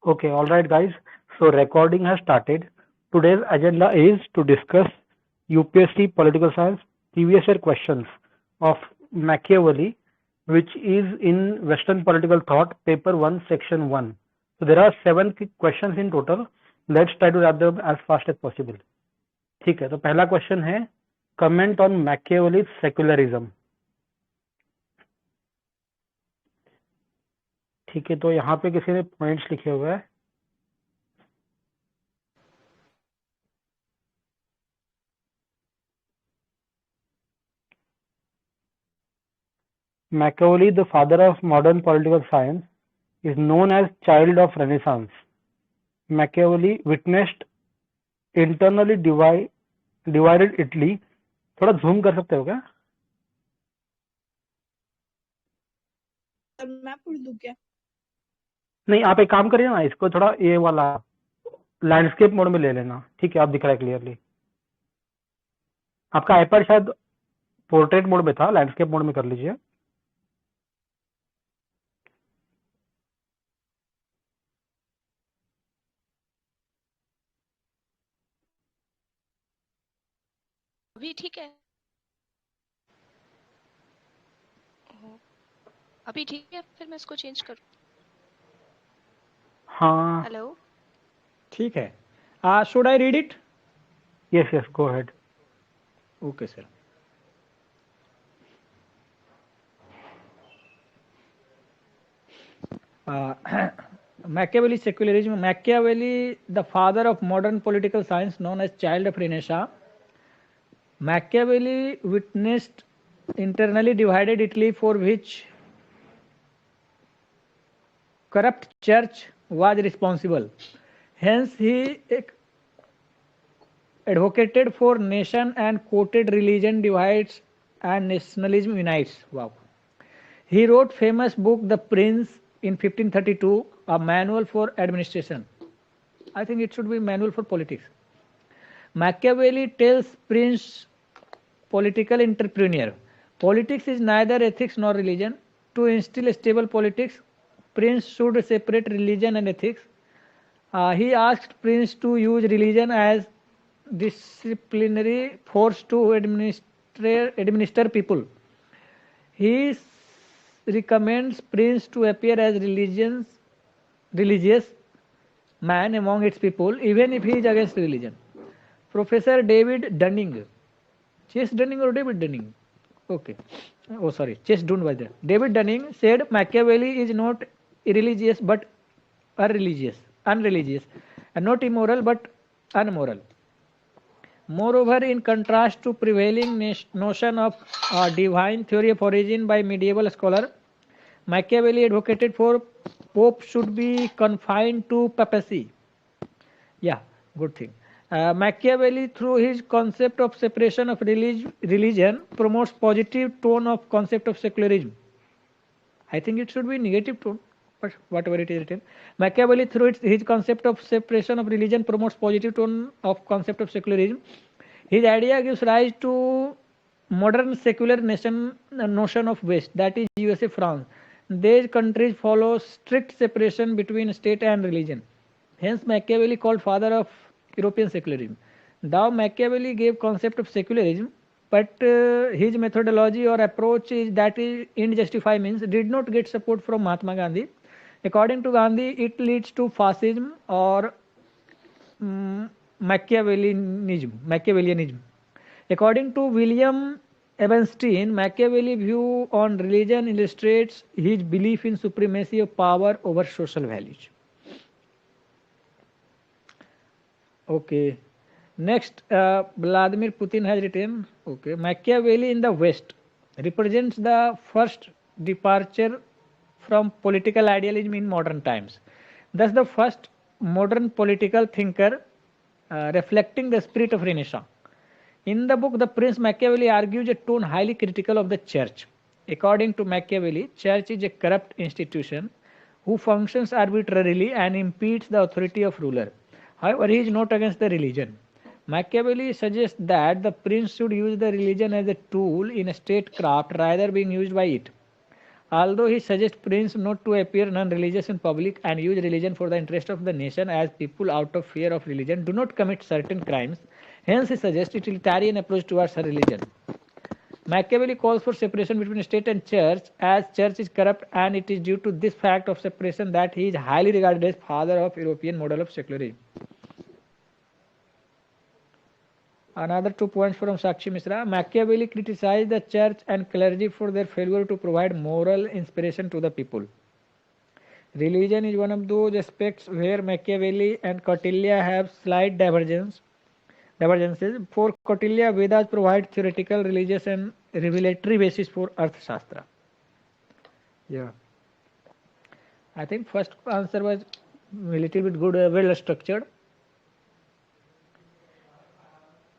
Okay, all right, guys. So recording has started. Today's agenda is to discuss UPSC Political Science previous year questions of Machiavelli, which is in Western Political Thought, Paper 1, Section 1. So there are 7 questions in total. Let's try to wrap them as fast as possible. ठीक है, तो पहला question है comment on मैकियावेलीज secularism. ठीक है, तो यहाँ पे किसी ने पॉइंट्स लिखे हुए हैं. Machiavelli, the father of modern political science, is known as child of Renaissance. Machiavelli witnessed internally divided Italy. थोड़ा zoom कर सकते हो क्या? मैं पढ़ दूं क्या? नहीं, आप एक काम करिए ना, इसको थोड़ा ये वाला लैंडस्केप मोड में ले लेना. ठीक है, आप दिख रहा है क्लियरली. आपका आईपैड शायद पोर्ट्रेट मोड में था, लैंडस्केप मोड में कर लीजिए. अभी ठीक है? अभी ठीक है, फिर मैं इसको चेंज करूँ. हाँ. हेलो. ठीक है. Should I read it? Yes, go ahead. Okay, sir. Machiavelli secularism. Machiavelli, the father of modern political science, known as child of Renaissance. Machiavelli witnessed internally divided Italy, for which corrupt church was responsible. Hence, he advocated for nation and quoted religion divides and nationalism unites. Wow. He wrote famous book The Prince in 1532, a manual for administration. I think it should be manual for politics. Machiavelli tells Prince, political entrepreneur, politics is neither ethics nor religion. To instill stable politics, Prince should separate religion and ethics. He asked Prince to use religion as disciplinary force to administer people. He recommends Prince to appear as religious man among its people, even if he is against religion. Professor David Dunning, Chase Dunning or David Dunning? Okay. Oh, sorry, Chase Dunning was there. David Dunning said Machiavelli is not irreligious but unreligious, and not immoral but unmoral. Moreover, in contrast to prevailing notion of divine theory of origin by medieval scholar, Machiavelli advocated for Pope should be confined to papacy. Yeah, good thing. Machiavelli, through his concept of separation of religion, promotes positive tone of concept of secularism. I think it should be negative tone, but whatever it is written. Machiavelli, through his concept of separation of religion, promotes positive tone of concept of secularism. His idea gives rise to modern secular notion of West, that is USA, France. These countries follow strict separation between state and religion. Hence, Machiavelli called father of European secularism. Though Machiavelli gave concept of secularism, but his methodology or approach is that is injustified, means did not get support from Mahatma Gandhi. According to Gandhi, it leads to fascism or Machiavellianism. According to William Ebenstein, Machiavelli's view on religion illustrates his belief in supremacy of power over social values. Okay. Next, Vladimir Putin has written, okay, Machiavelli in the West represents the first departure from political idealism in modern times. Thus, the first modern political thinker reflecting the spirit of Renaissance. In the book The Prince, Machiavelli argues a tone highly critical of the church. According to Machiavelli, church is a corrupt institution who functions arbitrarily and impedes the authority of ruler. However, he is not against the religion. Machiavelli suggests that the prince should use the religion as a tool in statecraft rather being used by it. Although he suggests prince not to appear non-religious in public and use religion for the interest of the nation, as people out of fear of religion do not commit certain crimes, hence he suggests utilitarian approach towards her religion. Machiavelli calls for separation between state and church, as church is corrupt, and it is due to this fact of separation that he is highly regarded as father of European model of secularism. Another 2 points from Sakshi Mishra. Machiavelli criticized the church and clergy for their failure to provide moral inspiration to the people. Religion is one of those aspects where Machiavelli and Kautilya have slight divergences. For Kautilya, Vedas provide theoretical, religious, and revelatory basis for Arthashastra. Yeah. I think first answer was a little bit good, well structured.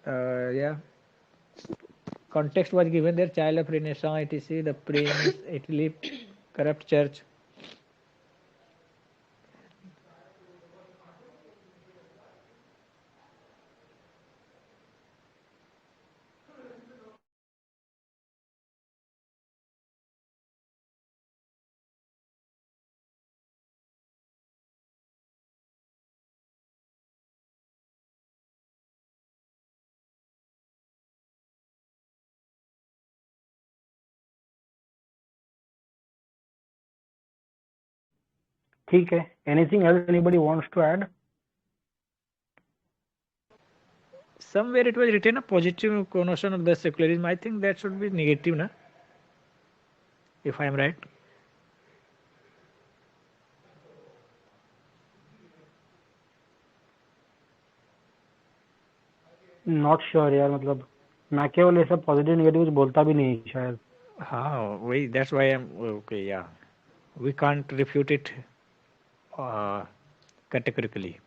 Yeah. Context was given there: child of Renaissance, etc., the prince, Italy, corrupt church. ठीक है. Anything else anybody wants to add? Somewhere it was written a positive connotation of the secularism. I think that should be negative, na? If I am right. Not sure यार, मतलब Machiavelli ऐसा positive negative कुछ बोलता भी नहीं शायद. हाँ वही, that's why I'm okay. Yeah, we can't refute it categorically.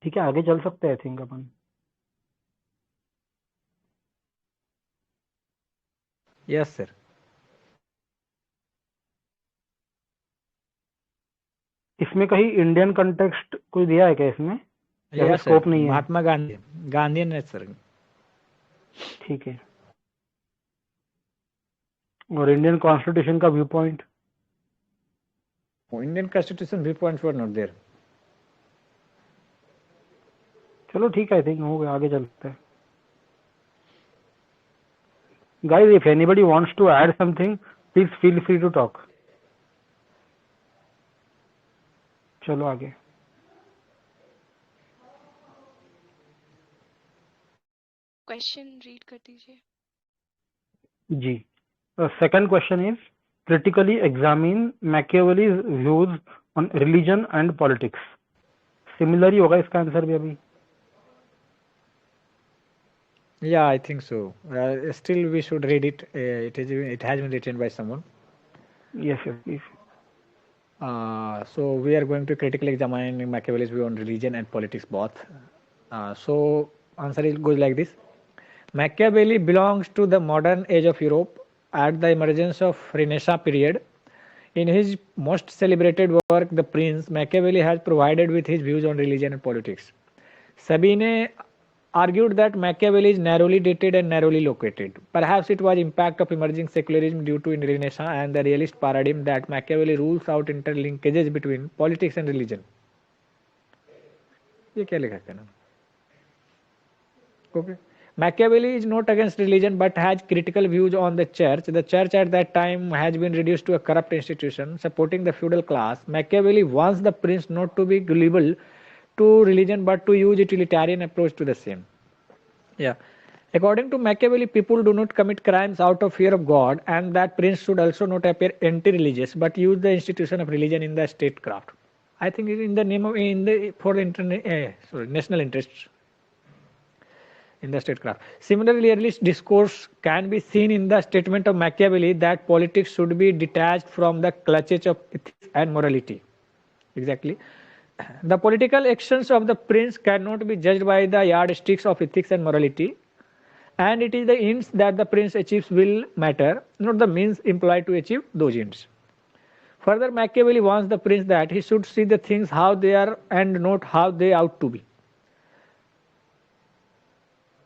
ठीक है, आगे चल सकते हैं I think upon. Yes, sir. इसमें कहीं इंडियन कंटेक्स्ट कोई दिया है क्या इसमें? Yes, scope sir. नहीं है. महात्मा गांधी, गांधीयन है सर. ठीक है. और इंडियन कॉन्स्टिट्यूशन का view point? Indian Constitution viewpoints were not there. चलो ठीक है, आई थिंक हो गया, आगे चलते हैं. Guys, if anybody wants to add something, please feel free to talk. चलो आगे. क्वेश्चन रीड कर दीजिए. जी. Second question is, critically examine Machiavelli's views on religion and politics. Similar ही होगा इसका आंसर भी अभी. Yeah, I think so. Still, we should read it. It has been written by someone. Yes, please. So we are going to critically examine Machiavelli's view on religion and politics both. So answer goes like this: Machiavelli belongs to the modern age of Europe at the emergence of Renaissance period. In his most celebrated work, The Prince, Machiavelli has provided with his views on religion and politics. Sabine argued that Machiavelli is narrowly dated and narrowly located. Perhaps it was impact of emerging secularism due to Renaissance and the realist paradigm that Machiavelli rules out interlinkages between politics and religion. ये क्या लिखा है ना? Okay. Machiavelli is not against religion but has critical views on the church. The church at that time has been reduced to a corrupt institution supporting the feudal class. Machiavelli wants the prince not to be gullible to religion but to use utilitarian approach to the same. Yeah. According to Machiavelli, people do not commit crimes out of fear of God, and that prince should also not appear anti-religious but use the institution of religion in the statecraft. I think in the name of for the national interests in the statecraft. Similarly, realist discourse can be seen in the statement of Machiavelli that politics should be detached from the clutches of ethics and morality. Exactly. The political actions of the prince cannot be judged by the yardsticks of ethics and morality, and it is the ends that the prince achieves will matter, not the means employed to achieve those ends. Further, Machiavelli warns the prince that he should see the things how they are and not how they ought to be.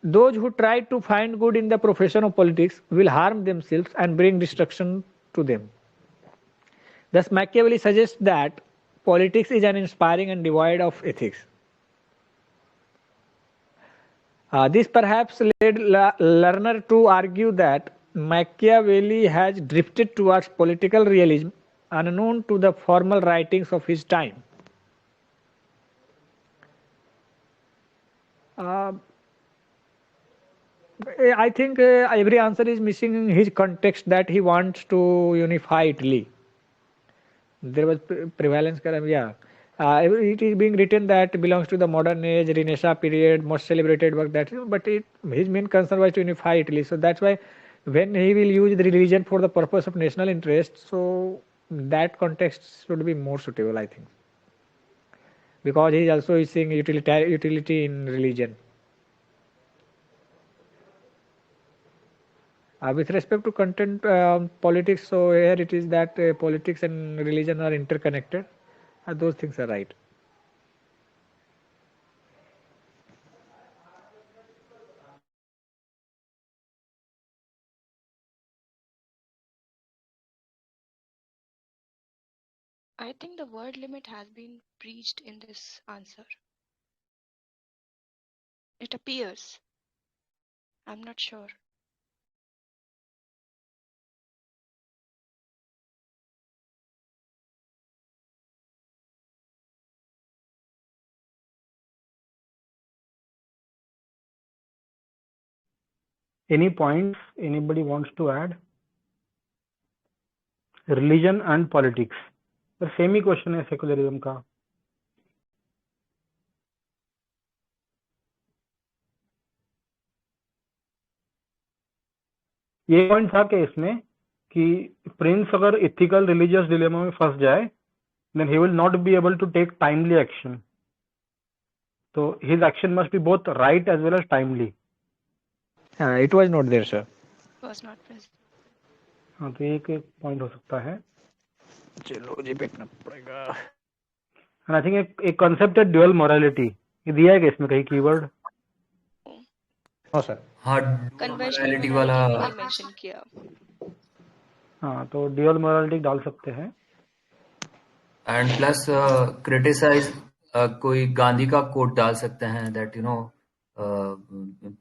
Those who try to find good in the profession of politics will harm themselves and bring destruction to them. Thus, Machiavelli suggests that politics is uninspiring and devoid of ethics. This perhaps led Lerner to argue that Machiavelli has drifted towards political realism unknown to the formal writings of his time. I think every answer is missing his context that he wants to unify Italy. There was prevalence, yeah. It is being written that belongs to the modern age, Renaissance period, most celebrated work. But his main concern was to unify Italy. So that's why when he will use the religion for the purpose of national interest, so that context should be more suitable, I think, because he is also seeing utility in religion. With respect to content politics, so here it is that politics and religion are interconnected. Those things are right. I think the word limit has been breached in this answer. It appears. I'm not sure. Any points anybody wants to add? Religion and politics. The same he question है secularism का. ये point था कि इसमें कि Prince अगर ethical religious dilemma में फंस जाए then he will not be able to take timely action. So his action must be both right as well as timely. It was not there, sir. Was not present. हाँ, तो एक point हो सकता है. चलो जी देखना पड़ेगा. And I think एक concept है dual morality. ये दिया है क्या इसमें कहीं कीवर्ड? हाँ सर. हाँ, कन्वेंशनल morality मोरालिटी वाला को भी मेंशन किया. हाँ, तो dual morality डाल सकते हैं. एंड प्लस क्रिटिसाइज कोई गांधी का कोट डाल सकते हैं that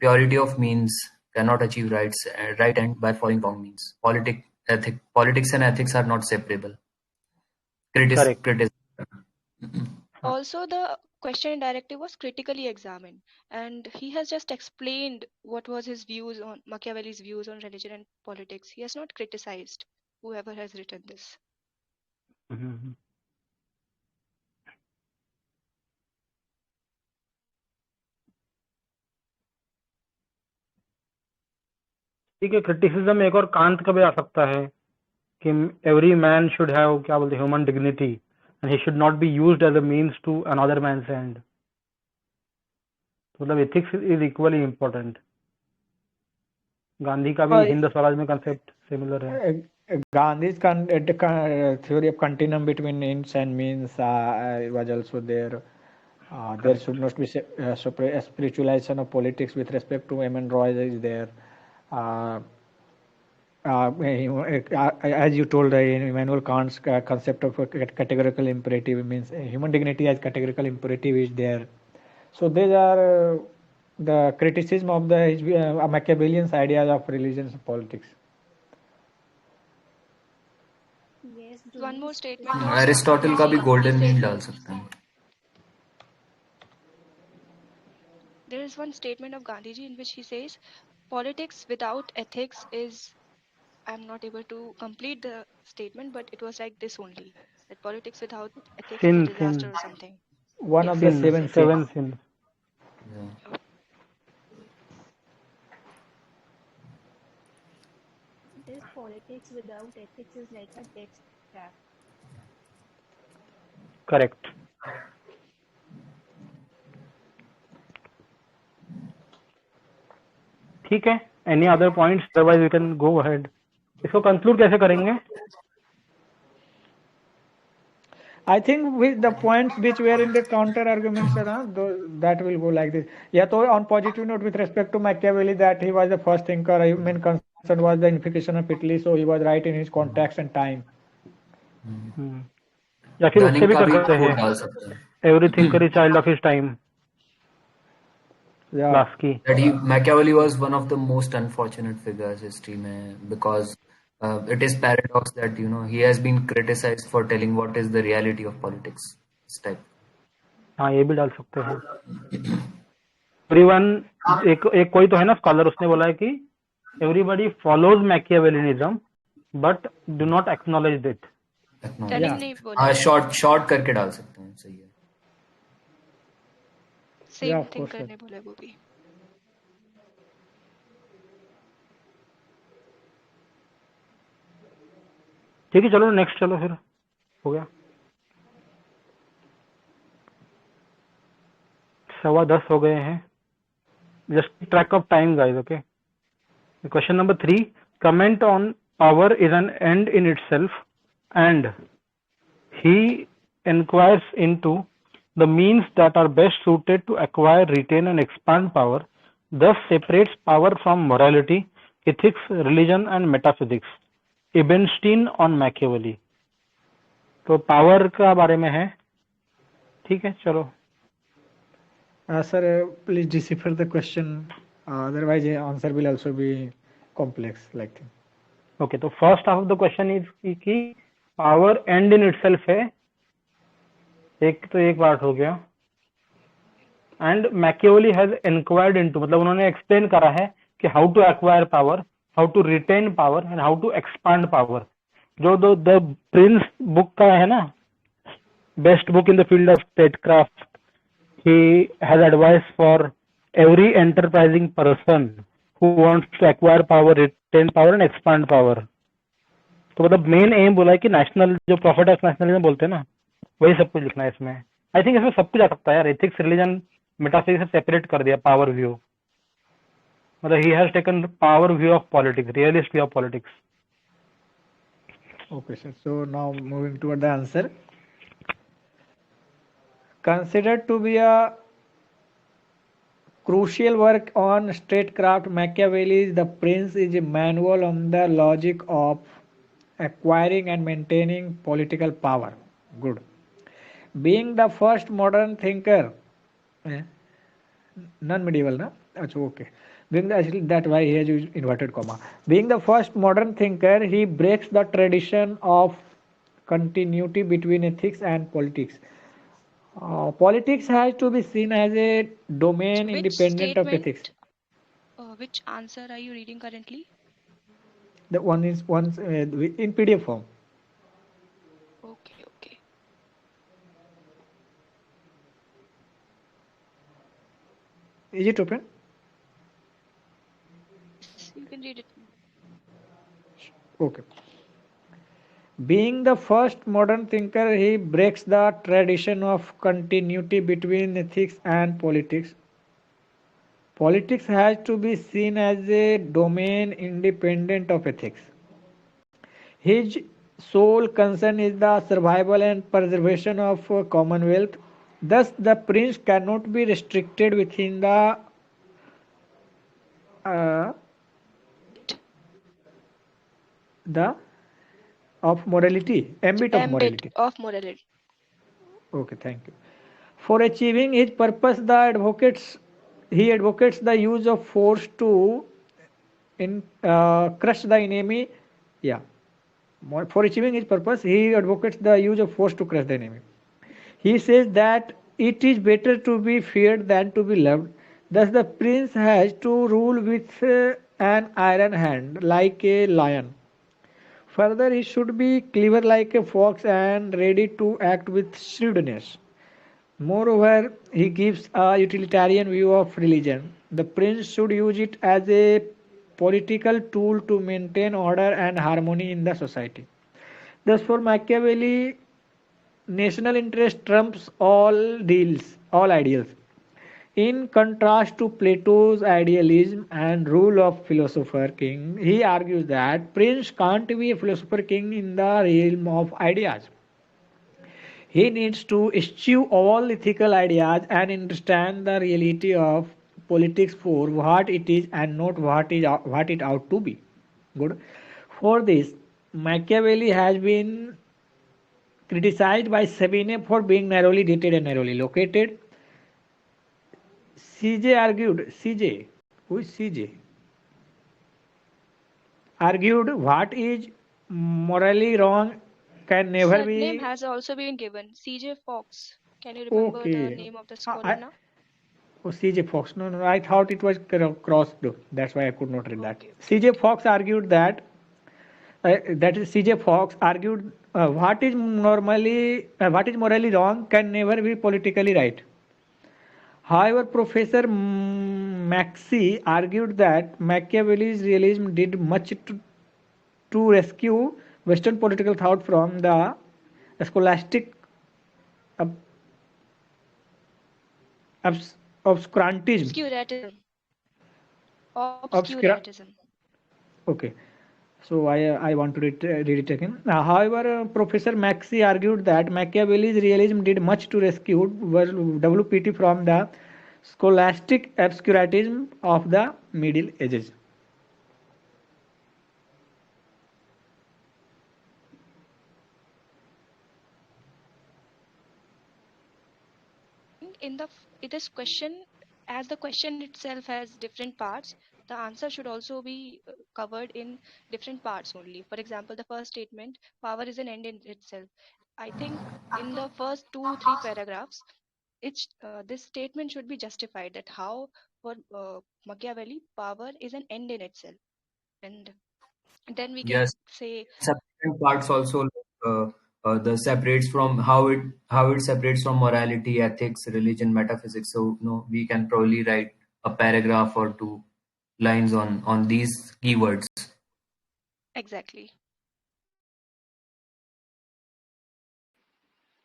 purity of means can not achieve right and by following wrong means. Politics and ethics are not separable. Correct. Also, the question and directive was critically examined, and he has just explained what was his views on Machiavelli's views on religion and politics. He has not criticized whoever has written this. Mhm. ठीक है. Criticism एक और कांत का भी आ सकता है कि every man should have क्या बोलते हैं human dignity and he should not be used as a means to another man's end. मतलब ethics is equally important. Gandhi का भी हिंद स्वराज में कंसेप्ट सिमिलर है. Gandhi's theory of continuum between ends and means was also there. There should not be spiritualization of politics with respect to M. N. Roy is there. As you told, Immanuel Kant's concept of categorical imperative means human dignity as categorical imperative is there. So these are the criticism of the Machiavellian's ideas of religion and politics. One more statement. Aristotle का भी golden mean डाल सकते हैं. There is one statement of Gandhiji in which he says, politics without ethics is, I'm not able to complete the statement, but it was like this only, that politics without ethics is a disaster or something. One of the seven sins. Yeah. This politics without ethics is like a death trap. Correct. ठीक है, any other points, otherwise we can go ahead. इसको conclude कैसे करेंगे? I think with the points which were in the counter arguments, that will go like this. Yeah, so on positive note with respect to Machiavelli, that he was the first thinker. Main concern was the unification of Italy, so he was right in his context and time. या फिर उससे Dunning भी का कर भी सकते quote हैं, डाल सकते हैं. Every thinker is child of his time. Yeah. Lasky. That Machiavelli was one of the most unfortunate figures history में, because it is paradox that he has been criticized for telling what is the reality of politics. This type. हाँ, ये भी डाल सकते हैं. Everyone, एक कोई तो है ना स्कॉलर, उसने बोला है कि everybody follows Machiavellianism but do not acknowledge it. Dunning नहीं बोला. हाँ, शॉर्ट करके डाल सकते हैं. सही है. सेम थिंकर ने बोला वो भी. ठीक है, चलो नेक्स्ट, चलो फिर हो गया. 10:15 हो गए हैं. Just track of time guys. Okay, question number 3. Comment on power is an and in itself and he inquires into the means that are best suited to acquire, retain and expand power, thus separates power from morality, ethics, religion and metaphysics. Ebenstein on Machiavelli. तो power का बारे में है. ठीक है, चलो. Sir, please decipher the question. Otherwise, the answer will also be complex like that. Okay, तो first half of the question is कि पावर एंड इन इटसेल्फ है. एक पार्ट हो गया. And Machiavelli has inquired into, मतलब उन्होंने explain करा है कि how to acquire power, how to retain power and how to expand power. जो द प्रिंस बुक का है ना, best book in the field of statecraft, he has advice for every enterprising person who wants to acquire power, retain power and expand power. तो मतलब main M बोला है कि national, जो प्रॉफिट ऑफ नेशनलिज्म बोलते हैं ना, वही सब कुछ लिखना है इसमें. आई थिंक इसमें सब कुछ आ सकता है यार. एथिक्स, रिलीजन, मेटाफिजिक्स से सेपरेट कर दिया पावर व्यू. मतलब he has taken power view of politics, realist view of politics. Okay, sir. So now moving toward the answer. Considered to be a crucial work on statecraft, Machiavelli's The Prince is a manual on the logic of acquiring and maintaining political power. Good. Being the first modern thinker, non-medieval, na? Okay. Actually, that's why he has used inverted comma. Being the first modern thinker, he breaks the tradition of continuity between ethics and politics. Politics has to be seen as a domain independent of ethics. Which answer are you reading currently? The one is in PDF form. Okay. Is it open? You can read it. Okay. Being the first modern thinker, he breaks the tradition of continuity between ethics and politics. Politics has to be seen as a domain independent of ethics. His sole concern is the survival and preservation of Commonwealth. Thus, the prince cannot be restricted within the of morality, ambit of morality. Okay, thank you. For achieving his purpose, he advocates the use of force to crush the enemy. Yeah. For achieving his purpose, he advocates the use of force to crush the enemy. He says that it is better to be feared than to be loved. Thus, the prince has to rule with an iron hand, like a lion. Further, he should be clever like a fox and ready to act with shrewdness. Moreover, he gives a utilitarian view of religion. The prince should use it as a political tool to maintain order and harmony in the society. Thus, for Machiavelli, national interest trumps all ideals. In contrast to Plato's idealism and rule of philosopher king, he argues that prince can't be a philosopher king in the realm of ideas. He needs to eschew all ethical ideas and understand the reality of politics for what it is and not what it ought to be. Good. For this, Machiavelli has been criticized by Sabine for being narrowly dated and narrowly located. CJ argued, CJ, who is CJ? Argued what is morally wrong can never Surname be. has also been given. CJ Fox. Can you remember the Okay. name of the scholar I, now? oh, CJ Fox. No, no, I thought it was crossed. That's why I could not read that. Okay, okay. CJ Fox argued that is CJ Fox argued what is morally wrong can never be politically right. However, Professor Maxey argued that Machiavelli's realism did much to rescue Western political thought from the scholastic ob- obscurantism. Obscurantism. Obscura. Obscurantism. Okay. So I want to read it again. However, Professor Maxey argued that Machiavelli's realism did much to rescue WPT from the scholastic obscurantism of the Middle Ages. In the it is question, as the question itself has different parts, the answer should also be covered in different parts only. For example, the first statement, power is an end in itself. I think in the first 2 3 paragraphs, this statement should be justified, that how for Machiavelli power is an end in itself, and then we can Yes, say subsequent parts also, the separates from how it separates from morality, ethics, religion, metaphysics. So we can probably write a paragraph or two lines on these keywords. exactly.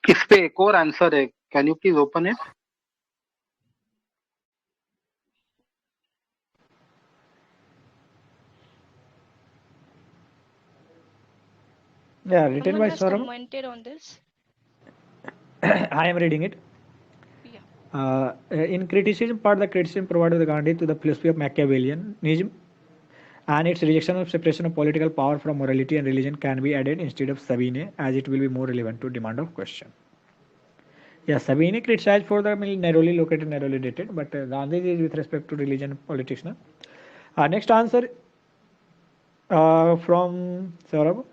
इस पे एक और answer है, can you please open it? Yeah, written Someone by has Saurabh. commented on this. I am reading it. Yeah. In criticism part, the criticism provided by Gandhi to the philosophy of Machiavellianism and its rejection of separation of political power from morality and religion can be added instead of Sabine, as it will be more relevant to demand of question. Yeah, Sabine criticized for the narrowly located, narrowly dated, but Gandhi is with respect to religion and politics. Na? Next answer from Saurabh.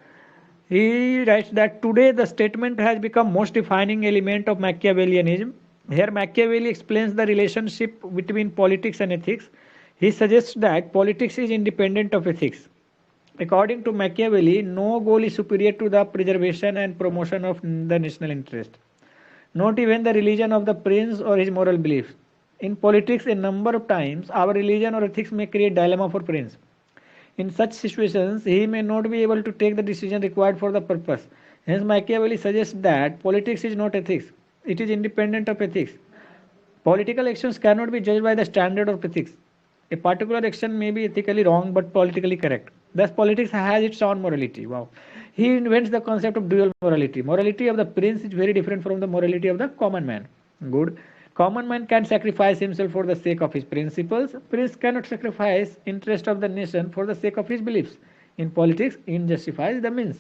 He writes that today the statement has become most defining element of Machiavellianism. Here Machiavelli explains the relationship between politics and ethics. He suggests that politics is independent of ethics. According to Machiavelli, no goal is superior to the preservation and promotion of the national interest, not even the religion of the prince or his moral beliefs. In politics, a number of times, our religion or ethics may create dilemma for prince. In such situations, he may not be able to take the decision required for the purpose. Hence, Machiavelli suggests that politics is not ethics, it is independent of ethics. Political actions cannot be judged by the standard of ethics. A particular action may be ethically wrong but politically correct. Thus, politics has its own morality. Wow. He invents the concept of dual morality. Morality of the prince is very different from the morality of the common man. Good. Common man can sacrifice himself for the sake of his principles. Prince cannot sacrifice interest of the nation for the sake of his beliefs. In politics, end justifies the means.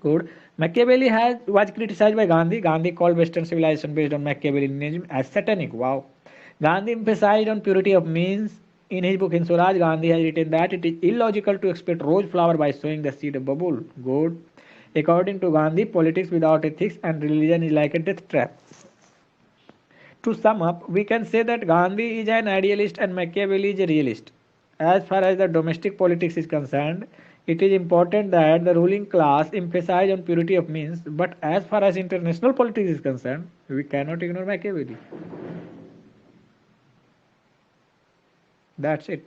Good. Machiavelli was criticized by Gandhi. Gandhi called Western civilization based on Machiavellianism as satanic. Wow. Gandhi emphasized on purity of means. In his book In Swaraj, Gandhi has written that it is illogical to expect rose flower by sowing the seed of bubble. Good. According to Gandhi, politics without ethics and religion is like a death trap. To sum up, we can say that Gandhi is an idealist and Machiavelli is a realist. As far as the domestic politics is concerned, it is important that the ruling class emphasize on purity of means, but as far as international politics is concerned, we cannot ignore Machiavelli. That's it.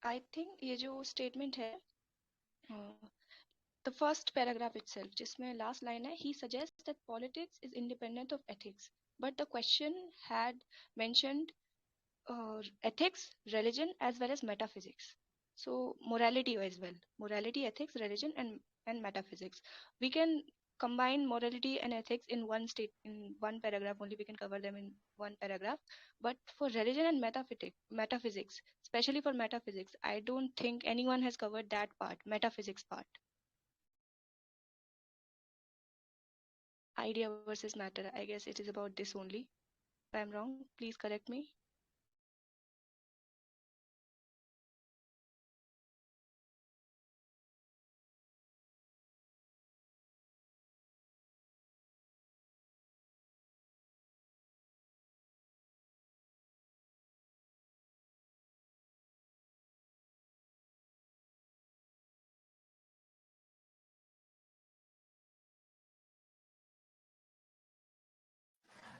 I think ये जो statement है, the first paragraph itself, जिसमें last line है, he suggests that politics is independent of ethics, but the question had mentioned ethics, religion, as well as metaphysics. So morality as well, morality, ethics, religion, and metaphysics. We can combine morality and ethics in one paragraph only. We can cover them in one paragraph. But for religion and metaphysics, especially for metaphysics, I don't think anyone has covered that part, metaphysics part. Idea versus matter. I guess it is about this only. If I'm wrong, please correct me.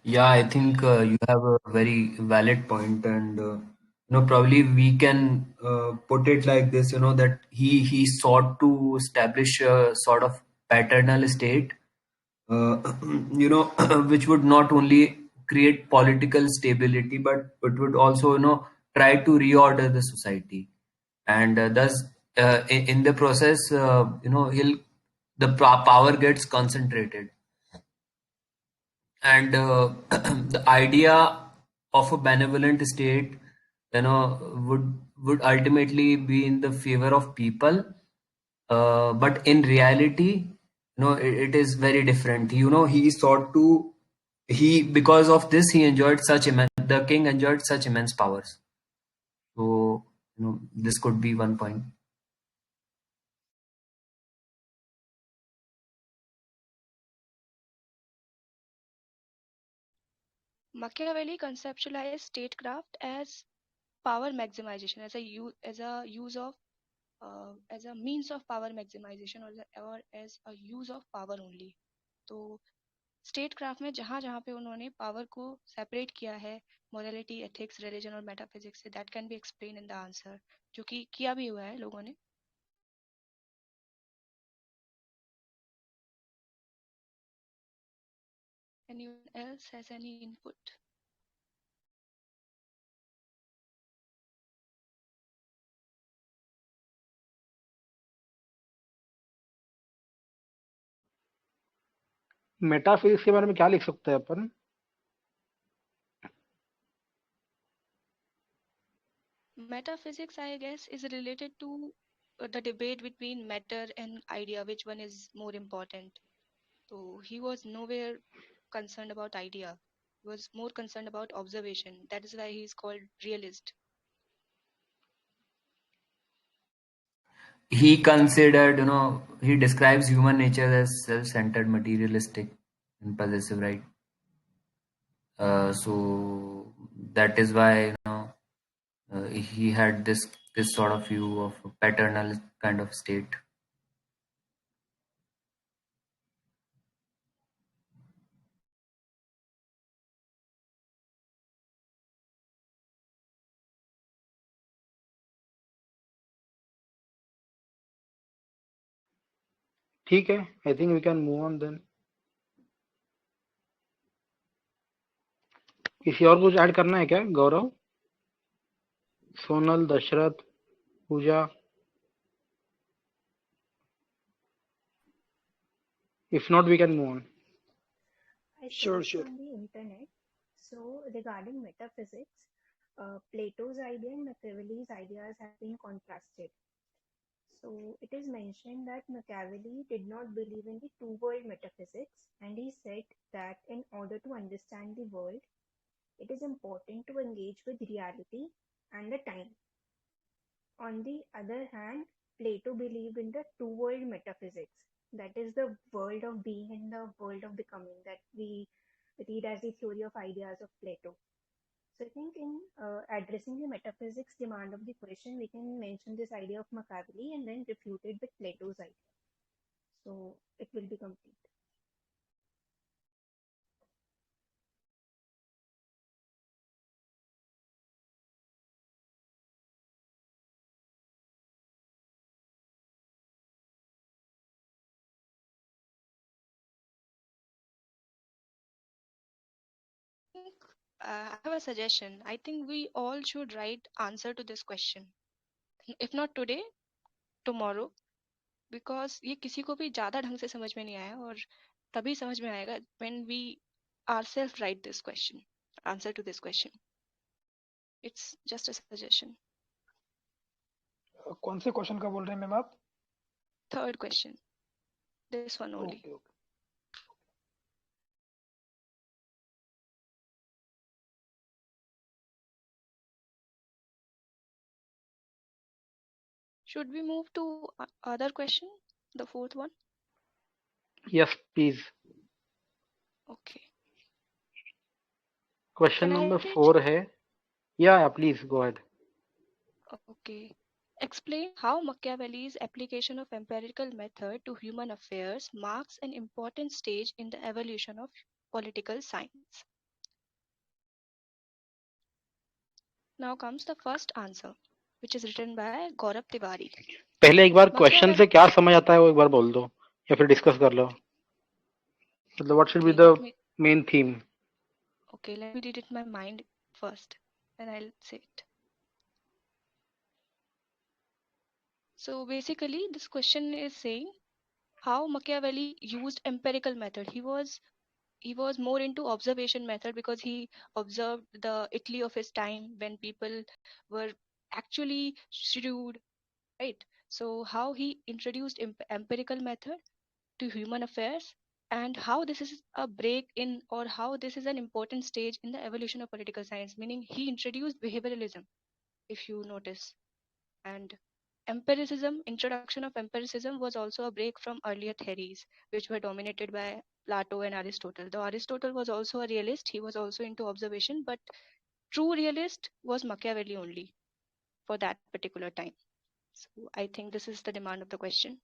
Yeah, I think you have a very valid point, and probably we can put it like this, that he sought to establish a sort of paternal state, uh, which would not only create political stability, but it would also, try to reorder the society, and thus, in the process, he'll the power gets concentrated, and the idea of a benevolent state, would ultimately be in the favor of people, but in reality, it is very different. He sought to he because of this he enjoyed such immense the king enjoyed such immense powers. So, this could be one point. Machiavelli conceptualized statecraft as power maximization, as a means of power maximization, or as a use of power only. तो statecraft में जहाँ जहाँ पे उन्होंने power को separate किया है morality, ethics, religion और metaphysics से, that can be explained in the answer, जो कि किया भी हुआ है लोगों ने. Anyone else has any input? Metaphysics के बारे में क्या लिख सकते हैं अपन? Metaphysics, I guess, is related to the debate between matter and idea, which one is more important. So he was nowhere concerned about idea. He was more concerned about observation. That is why he is called realist. He considered, he describes human nature as self-centered, materialistic, and possessive, right? So that is why, he had this sort of view of a paternal kind of state. ठीक है, I think we can move on then. किसी और कुछ add करना है क्या? गौरव, सोनल, दशरथ, पूजा? If not, we can move on. I Sure, searched sure. on the internet. So, regarding metaphysics, Plato's idea and Machiavelli's ideas have been contrasted. So, it is mentioned that Machiavelli did not believe in the two world metaphysics, and he said that in order to understand the world, it is important to engage with reality and the time. On the other hand, Plato believed in the two world metaphysics, that is, the world of being and the world of becoming, that we read as the theory of ideas of Plato. So I think in addressing the metaphysics demand of the question, we can mention this idea of Machiavelli and then refute it with Plato's idea. So it will be complete. I have a suggestion. I think we all should write answer to this question. If not today, tomorrow. Because ये किसी को भी ज़्यादा ढंग से समझ में नहीं आया और तभी समझ में आएगा when we ourselves write this question, answer to this question. It's just a suggestion. कौन से क्वेश्चन का बोल रहे हैं मैम आप? Third question. This one only. Okay okay. Should we move to other question, the fourth one? Yes, please. Okay. Question Can I number read? 4 है. Yeah, please go ahead. Okay. Explain how Machiavelli's application of empirical method to human affairs marks an important stage in the evolution of political science. Now comes the first answer, which is written by Gaurav Tiwari. पहले एक बार question Machiavelli. से क्या समझ आता है वो एक बार बोल दो या फिर डिस्कस कर लो. मतलब what should be Okay, the let me. Main theme? Okay, let me read it in my mind first, and I'll say it. So basically, this question is saying how Machiavelli used empirical method. He was more into observation method because he observed the Italy of his time when people were actually shrewd, right? So how he introduced empirical method to human affairs and how this is a break in or how this is an important stage in the evolution of political science, meaning he introduced behavioralism, if you notice. And introduction of empiricism was also a break from earlier theories which were dominated by Plato and Aristotle. Though Aristotle was also a realist, he was also into observation, but true realist was Machiavelli only for that particular time. So I think this is the demand of the question.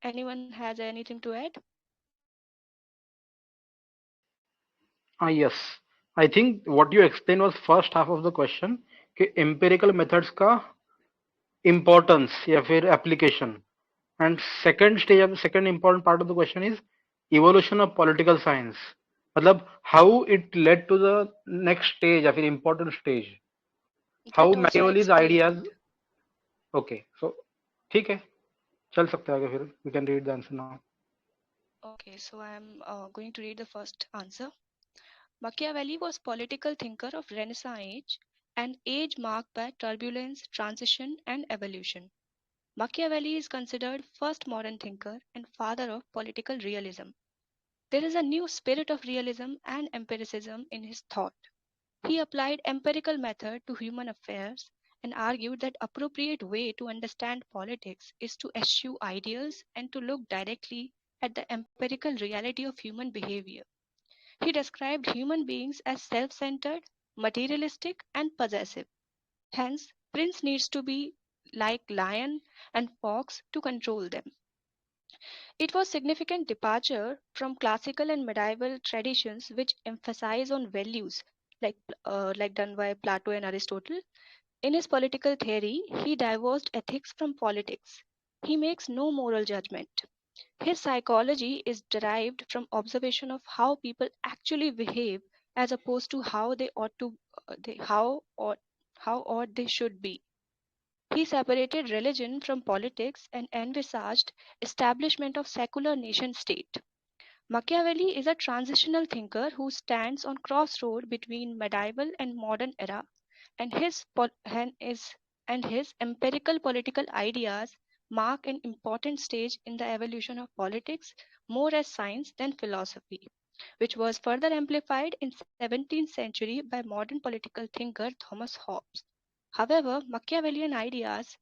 Anyone has anything to add? Yes. I think what you explained was first half of the question कि empirical methods का importance या फिर application. And second important part of the question is evolution of political science. मतलब how it led to the next stage या फिर important stage. How That also I Machiavelli's ideas. explained. Okay, so ठीक है, चल सकते हैं आगे फिर. We can read the answer now. Okay, so I'm going to read the first answer. Machiavelli was political thinker of Renaissance age, an age marked by turbulence, transition, and evolution. Machiavelli is considered first modern thinker and father of political realism. There is a new spirit of realism and empiricism in his thought. He applied empirical method to human affairs and argued that appropriate way to understand politics is to eschew ideals and to look directly at the empirical reality of human behavior. He described human beings as self-centered, materialistic, and possessive. Hence, prince needs to be like lion and fox to control them. It was significant departure from classical and medieval traditions which emphasize on values like done by Plato and Aristotle. In his political theory, he divorced ethics from politics. He makes no moral judgment. His psychology is derived from observation of how people actually behave as opposed to how they ought to how ought they should be. He separated religion from politics and envisaged establishment of secular nation state. Machiavelli is a transitional thinker who stands on crossroad between medieval and modern era, and his empirical political ideas mark an important stage in the evolution of politics more as science than philosophy, which was further amplified in 17th century by modern political thinker Thomas Hobbes. However, Machiavellian ideas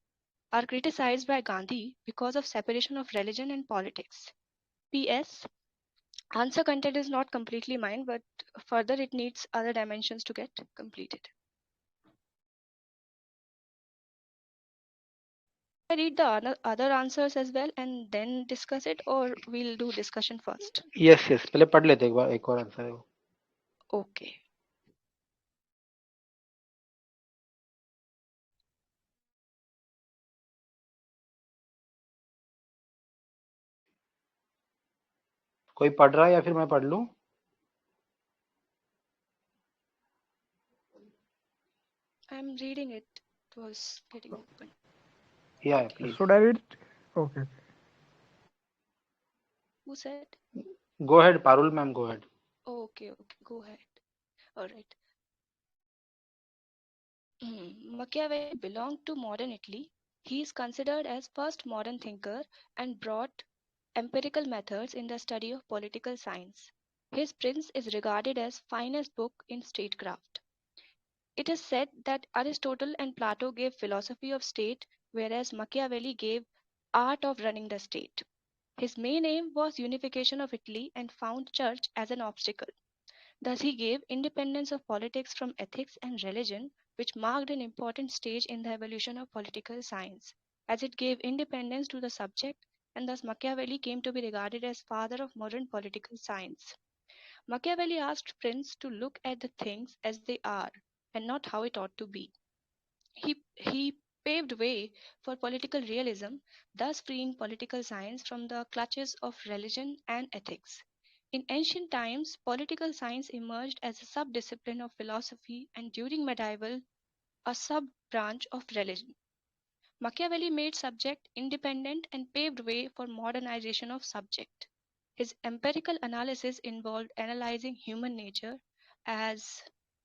are criticized by Gandhi because of separation of religion and politics. P.S. Answer content is not completely mine, but further it needs other dimensions to get completed. I read the other answers as well and then discuss it, or we'll do discussion first. Yes, पहले पढ़ लेते एक और answer है वो. Okay. कोई पढ़ रहा है या फिर मैं पढ़ लूं? I'm reading it. It was getting open. Yeah, please. So David, okay. Who said? Go ahead, Parul ma'am, go ahead. Okay, go ahead. All right. Machiavelli belonged to modern Italy. He is considered as first modern thinker and brought empirical methods in the study of political science. His Prince is regarded as finest book in statecraft. It is said that Aristotle and Plato gave philosophy of state, whereas Machiavelli gave art of running the state. His main aim was unification of Italy and found church as an obstacle. Thus he gave independence of politics from ethics and religion, which marked an important stage in the evolution of political science, as it gave independence to the subject, and thus Machiavelli came to be regarded as father of modern political science. Machiavelli asked Prince to look at the things as they are, and not how it ought to be. He paved way for political realism, thus freeing political science from the clutches of religion and ethics. In ancient times, political science emerged as a sub-discipline of philosophy and during medieval, a sub-branch of religion. Machiavelli made subject independent and paved way for modernization of subject. His empirical analysis involved analyzing human nature as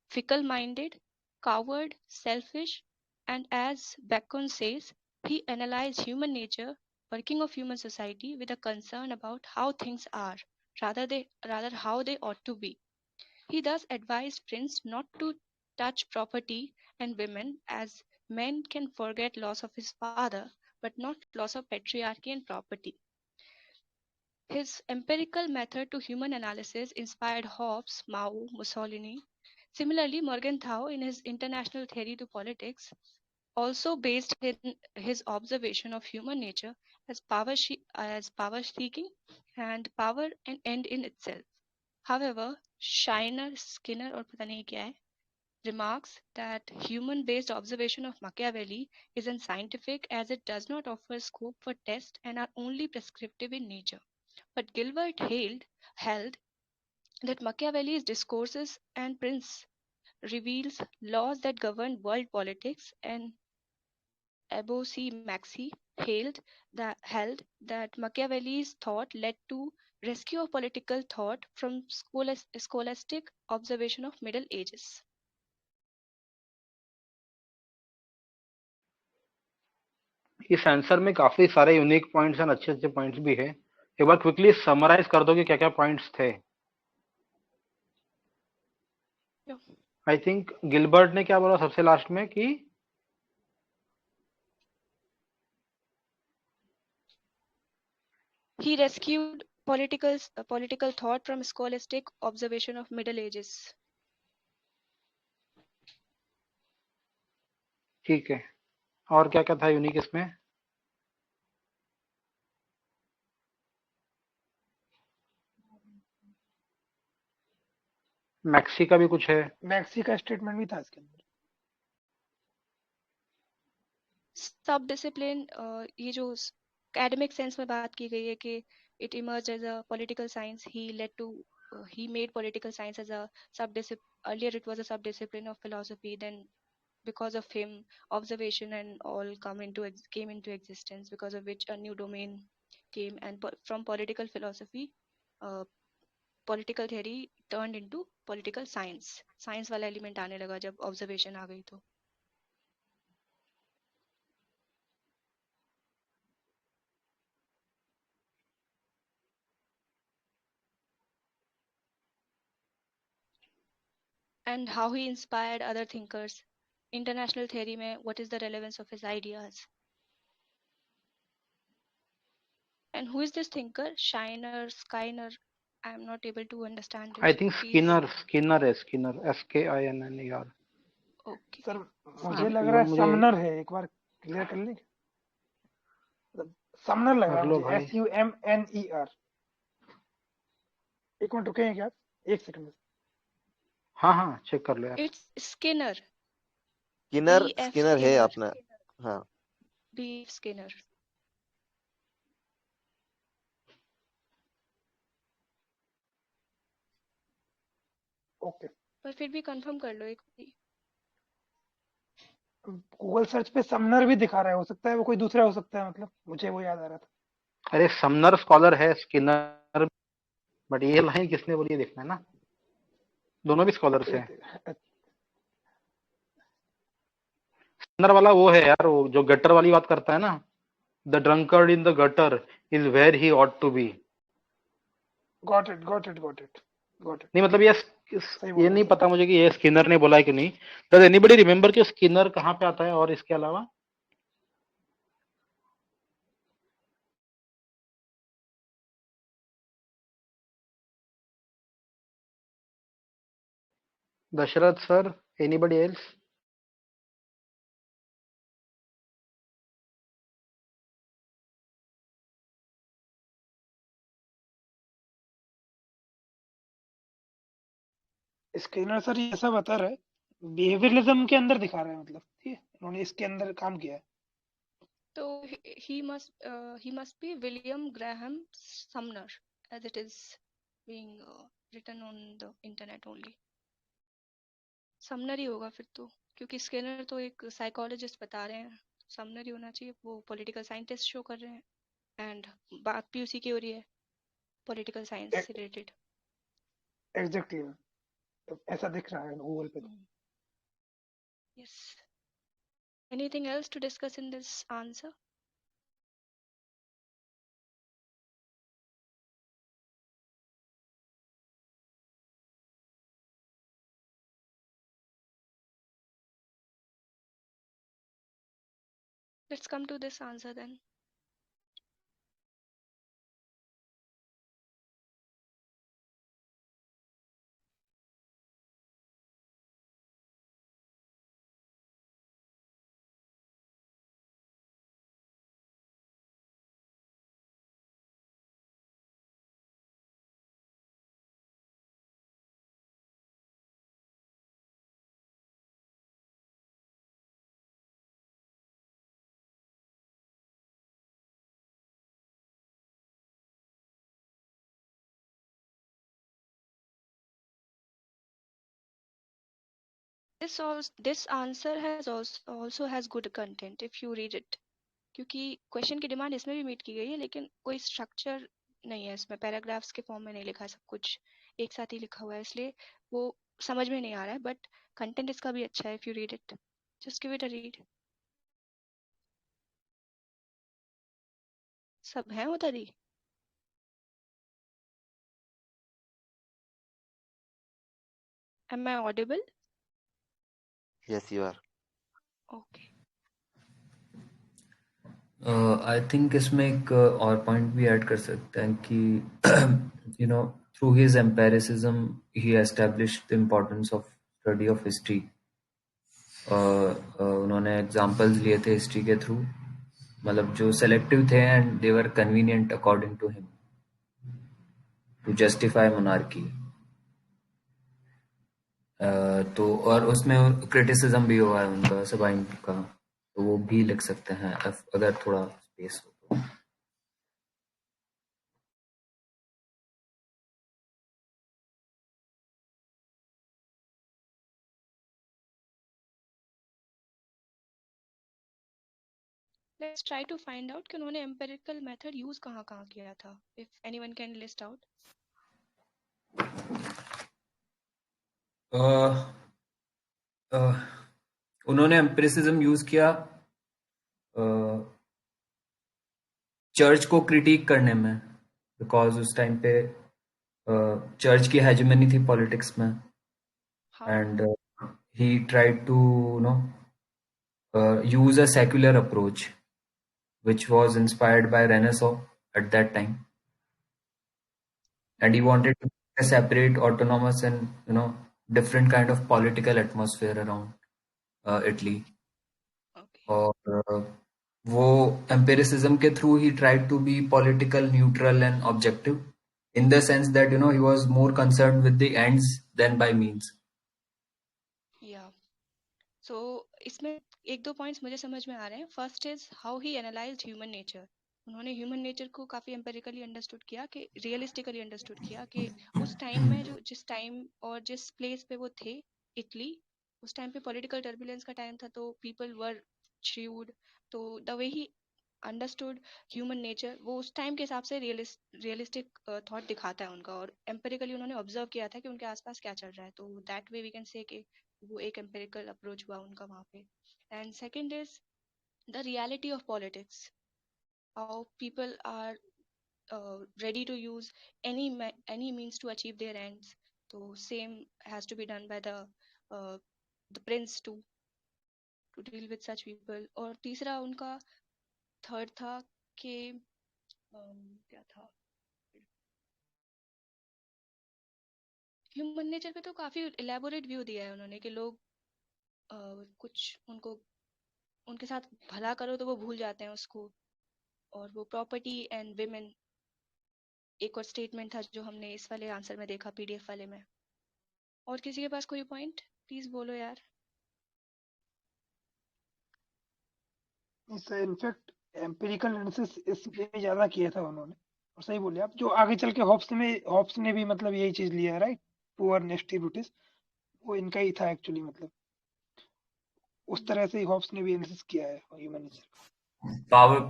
fickle-minded, coward, selfish, and as Bacon says, he analyzed human nature, working of human society with a concern about how things are, rather how they ought to be. He thus advised Prince not to touch property and women, as men can forget loss of his father, but not loss of patriarchy and property. His empirical method to human analysis inspired Hobbes, Mao, Mussolini. Similarly, Morgenthau, in his International Theory to Politics, also based in his observation of human nature as power seeking and power an end in itself. However, Scheiner, Skinner और पता नहीं क्या है, remarks that human-based observation of Machiavelli is unscientific as it does not offer scope for test and are only prescriptive in nature. But Gilbert held that Machiavelli's discourses and Prince reveals laws that govern world politics, and Ebosi Maxi held that Machiavelli's thought led to rescue of political thought from scholastic observation of Middle Ages. इस answer में काफी सारे unique points and अच्छे अच्छे points भी है. एक बार quickly summarise कर दो कि क्या क्या पॉइंट्स थे. आई थिंक गिलबर्ट ने क्या बोला सबसे लास्ट में कि He rescued political thought from scholastic observation of Middle Ages. ठीक है. और क्या क्या था यूनिक इसमें? मैक्सी का भी कुछ है. मैक्सी का स्टेटमेंट भी था इसके अंदर. सब डिसिप्लिन ये जो academic सेंस में बात की गई है कि it emerged as a political science. He made political science as a sub-discipline. Earlier it was a sub-discipline of philosophy. Then because of him, observation and all came into existence, because of which a new domain came, and from political philosophy, political theory turned into political science. Science वाला element आने लगा जब observation आ गई तो. And how he inspired other thinkers. International theory में what is the relevance of his ideas? And who is this thinker? Skinner. I am not able to understand it. I think Skinner है. Skinner SKINNER. Okay. Sir हाँ, मुझे लग ये रहा है मुझे Sumner है. एक बार क्लियर कर लेंगे. समनर लग रहा कर है लो मुझे. भाई. SUMNER. एक मिनट रुकेंगे क्या? एक सेकंड. हाँ हाँ चेक कर लो यार. It's Skinner. Skinner B.F. Skinner है Skinner. अपना. हाँ B.F. Skinner. ओके पर फिर भी कंफर्म कर लो एक बारी। गूगल सर्च पे समनर भी दिखा रहा है, हो सकता है वो कोई दूसरा हो सकता है, मतलब मुझे वो याद आ रहा था। अरे समनर स्कॉलर है, स्किनर, बट ये लाइन किसने बोली है देखना है ना, दोनों भी स्कॉलर्स हैं। स्किनर वाला वो है यार, वो जो गटर वाली बात करता है ना, the drunkard in the gutter is where he ought to be. Got it got it got it got it. नहीं मतलब ये सही ये बोल रहे नहीं हो पता मुझे कि ये स्किनर ने बोला है कि नहीं। डज एनीबडी रिमेम्बर कि स्किनर कहाँ पे आता है और इसके अलावा? Dasharath sir, anybody else? Skinner sir ये ऐसा बता रहा है, बिहेवियरलिज्म के अंदर दिखा रहा है, मतलब ठीक है, उन्होंने इसके अंदर काम किया है। तो he must be William Graham Sumner as it is being written on the internet only. Sumner ही होगा फिर तो, क्योंकि स्किनर तो एक साइकोलॉजिस्ट बता रहे हैं, समनर ही होना चाहिए, वो पॉलिटिकल साइंटिस्ट शो कर रहे हैं एंड बात भी उसी की हो रही है, पॉलिटिकल साइंस से रिलेटेड। एग्जैक्टली, ऐसा दिख रहा है गूगल पे। Yes. Anything else to discuss in this answer? Let's come to this answer then. This answer has also has good content if you read it. क्योंकि क्वेश्चन की demand इसमें भी मीट की गई है, लेकिन कोई स्ट्रक्चर नहीं है इसमें, पैराग्राफ्स के फॉर्म में नहीं लिखा, सब कुछ एक साथ ही लिखा हुआ है, इसलिए वो समझ में नहीं आ रहा है, बट कंटेंट इसका भी अच्छा है if you read it, just give it a read. सब हैं उधर ही? Am I audible? Yes, you are. Okay. I think इसमें एक और पॉइंट भी ऐड कर सकते हैं कि through his empiricism he established the importance of study of history. उन्होंने एग्जांपल्स लिए थे हिस्ट्री के थ्रू, मतलब जो सेलेक्टिव थे and they were convenient according to him to justify monarchy. तो और उसमें क्रिटिसिज्म भी हुआ है उनका सबाइन का, तो वो भी लिख सकते हैं अगर थोड़ा स्पेस हो तो। Let's try to find out कि उन्होंने empirical method यूज कहाँ किया था, if anyone can list out. उन्होंने एम्पिरिसिज्म यूज किया चर्च को क्रिटिक करने में, बिकॉज उस टाइम पे चर्च की हेजेमनी थी पॉलिटिक्स में, and he tried to use a secular approach which was inspired by Renaissance at that time, and he wanted to a separate, autonomous and different kind of political atmosphere around Italy. और वो empiricism के through he tried to be political, neutral and objective, in the sense that he was more concerned with the ends than by means. Yeah. So इसमें एक दो points मुझे समझ में आ रहे हैं. First is how he analysed human nature. उन्होंने human nature को काफी एम्पेरिकली अंडरस्टूड किया, कि रियलिस्टिकली अंडरस्टूड किया कि उस टाइम में जिस टाइम और जिस प्लेस पे वो थे, इटली, उस टाइम पे पॉलिटिकल टर्बुलेंस का टाइम था, तो पीपल वर श्यूड। तो the way he understood human nature, वो उस टाइम के हिसाब से रियलिस्टिक थॉट दिखाता है उनका, और एम्पेरिकली उन्होंने ऑब्जर्व किया था कि उनके आसपास क्या चल रहा है। तो that way we can say कि वो एक एम्पेरिकल अप्रोच हुआ उनका वहाँ पे। And second is the reality of politics, how people are ready to use any means to achieve their ends. So same has to be done by the prince to deal with such people. और तीसरा उनका third था कि क्या था, human nature पे तो काफी इलेबोरेट व्यू दिया है उन्होंने, कि लोग कुछ उनके साथ भला करो तो वो भूल जाते हैं उसको। और वो प्रॉपर्टी एंड विमेन, एक और स्टेटमेंट था जो हमने इस वाले आंसर में देखा, पीडीएफ वाले में। और किसी के पास कोई पॉइंट प्लीज बोलो यार। इनफैक्ट एम्पिरिकल एनालिसिस इसमें ज्यादा किया था उन्होंने, और सही बोले आप। जो आगे चल के हॉब्स ने भी मतलब यही चीज लिया है, राइट, पुअर नेस्टी ब्रूटिस, वो इनका ही था एक्चुअली, मतलब उस तरह से ही हॉब्स ने भी एनालिसिस किया है human nature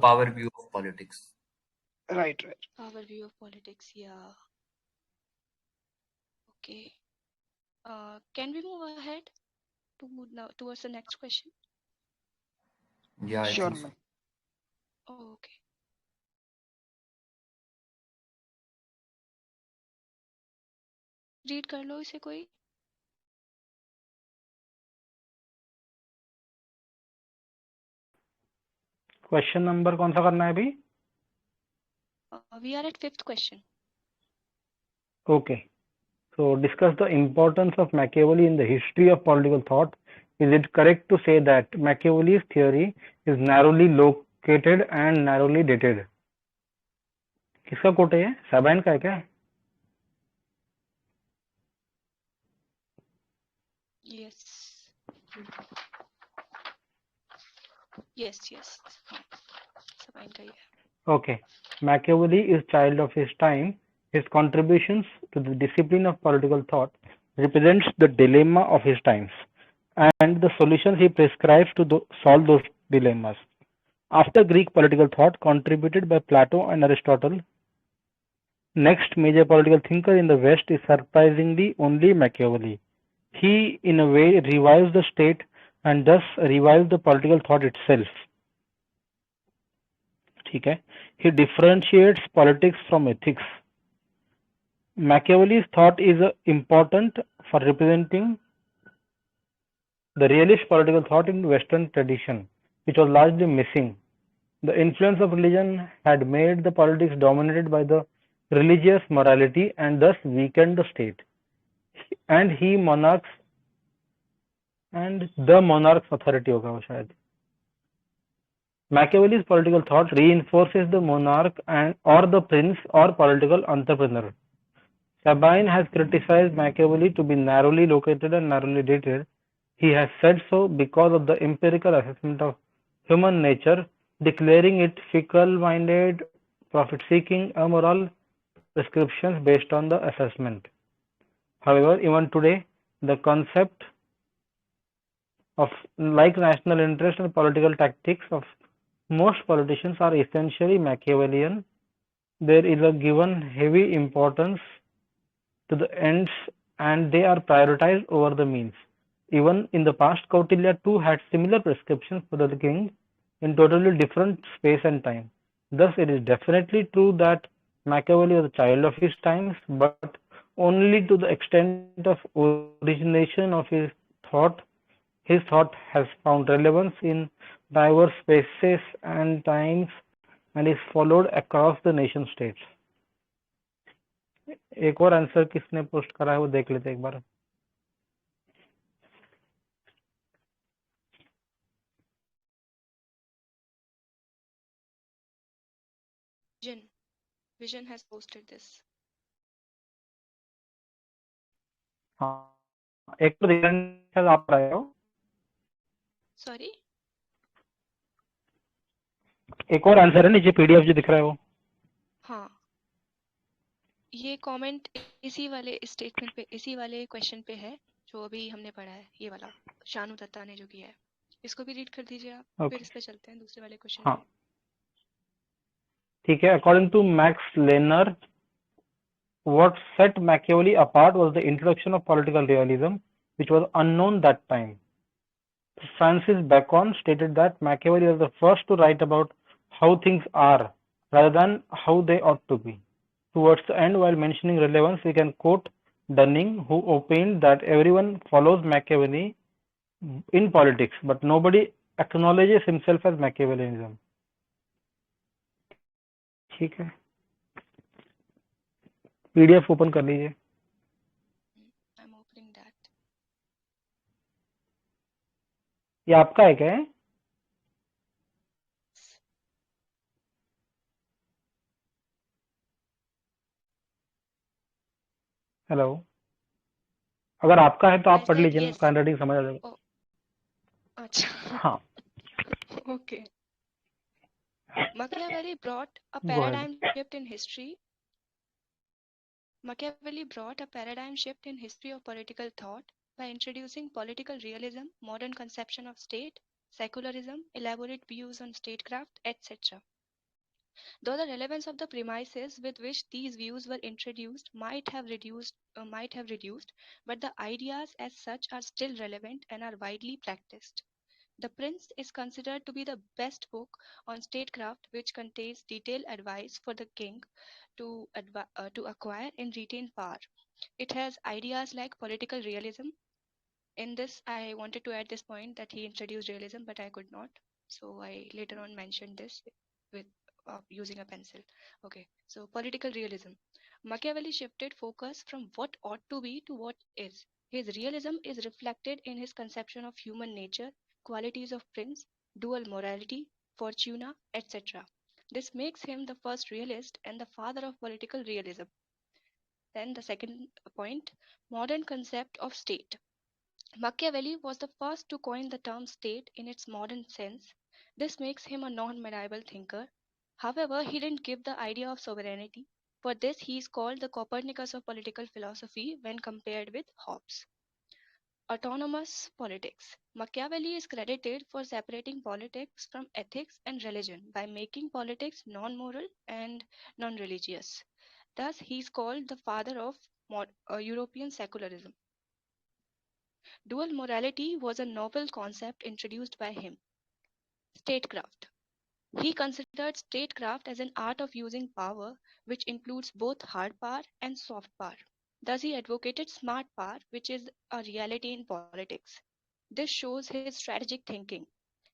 power view of politics. का। Right right. Our view of politics, yeah. Okay. Can we move ahead towards the next question? Yeah, I sure think so. Ma'am. Oh, okay. Read कर लो इसे कोई। Question number कौन सा करना है अभी? We are at 5th question. Okay. So discuss the importance of Machiavelli in the history of political thought. Is it correct to say that Machiavelli's theory is narrowly located and narrowly dated? किसका coat है ये? साबाइन का है क्या? Yes. Yes. Sabine का ही है। Okay. Machiavelli is child of his time. His contributions to the discipline of political thought represents the dilemma of his times and the solutions he prescribes to solve those dilemmas. After Greek political thought contributed by Plato and Aristotle, next major political thinker in the West is surprisingly only Machiavelli. He, in a way, revives the state and thus revives the political thought itself. ठीक है? He differentiates politics from ethics. Machiavelli's thought is important for representing the realist political thought in Western tradition, which was largely missing. The influence of religion had made the politics dominated by the religious morality and thus weakened the state. And the monarch's authority होगा वो शायद. Machiavelli's political thought reinforces the monarch or the prince or political entrepreneur. Sabine has criticized Machiavelli to be narrowly located and narrowly dated. He has said so because of the empirical assessment of human nature, declaring it fickle-minded, profit-seeking, amoral prescriptions based on the assessment. However, even today, the concept of like national interest and political tactics of most politicians are essentially Machiavellian. There is a given heavy importance to the ends and they are prioritized over the means. Even in the past, Kautilya too had similar prescriptions for the king in totally different space and time. Thus, it is definitely true that Machiavelli was a child of his times, but only to the extent of origination of his thought. His thought has found relevance in diverse spaces and times and is followed across the nation states. एक और answer किसने post करा है वो देख लेते एक बार. Vision has posted this. हाँ, एक तो दिख रहा है आप रहे हो. Sorry. एक और आंसर है नीचे पीडीएफ जो दिख रहा है वो। हाँ, ये कमेंट इसी वाले स्टेटमेंट पे, इसी वाले क्वेश्चन पे है जो अभी हमने पढ़ा है, ये वाला शानु दत्ता ने जो किया है। इसको भी रीड कर दीजिए आप, फिर ओके इस पे चलते हैं दूसरे वाले क्वेश्चन हाँ पे। ठीक है। According to Max Lerner, what set Machiavelli apart was the introduction of political realism, which was unknown that time. Francis Bacon stated that Machiavelli was the first to write about how things are rather than how they ought to be. Towards the end, while mentioning relevance, we can quote Dunning, who opined that everyone follows Machiavelli in politics, but nobody acknowledges himself as Machiavellianism. ठीक है, PDF open कर लीजिए। I'm opening that. ये आपका है क्या? Hello, अगर आपका है तो आप I पढ़ said लीजिए, yes. हैंडराइटिंग समझ आ जाएगा। Oh, अच्छा। हाँ, Okay. Machiavelli brought a go ahead. paradigm shift in history. Machiavelli brought a paradigm shift in history of political thought by introducing political realism, modern conception of state, secularism, elaborate views on statecraft, etc. Though the relevance of the premises with which these views were introduced might have reduced, but the ideas as such are still relevant and are widely practiced. The Prince is considered to be the best book on statecraft, which contains detailed advice for the king to acquire and retain power. It has ideas like political realism. In this, I wanted to add this point that he introduced realism, but I could not. So I later on mentioned this with using a pencil. Okay, so political realism. Machiavelli shifted focus from what ought to be to what is. His realism is reflected in his conception of human nature, qualities of prince, dual morality, fortuna, etc. This makes him the first realist and the father of political realism. Then the second point, modern concept of state. Machiavelli was the first to coin the term state in its modern sense. This makes him a non-mediaeval thinker. However, he didn't give the idea of sovereignty. For this, he is called the Copernicus of political philosophy when compared with Hobbes. Autonomous politics. Machiavelli is credited for separating politics from ethics and religion by making politics non-moral and non-religious. Thus, he is called the father of European secularism. Dual morality was a novel concept introduced by him. Statecraft. He considered statecraft as an art of using power, which includes both hard power and soft power. Thus, he advocated smart power, which is a reality in politics. This shows his strategic thinking.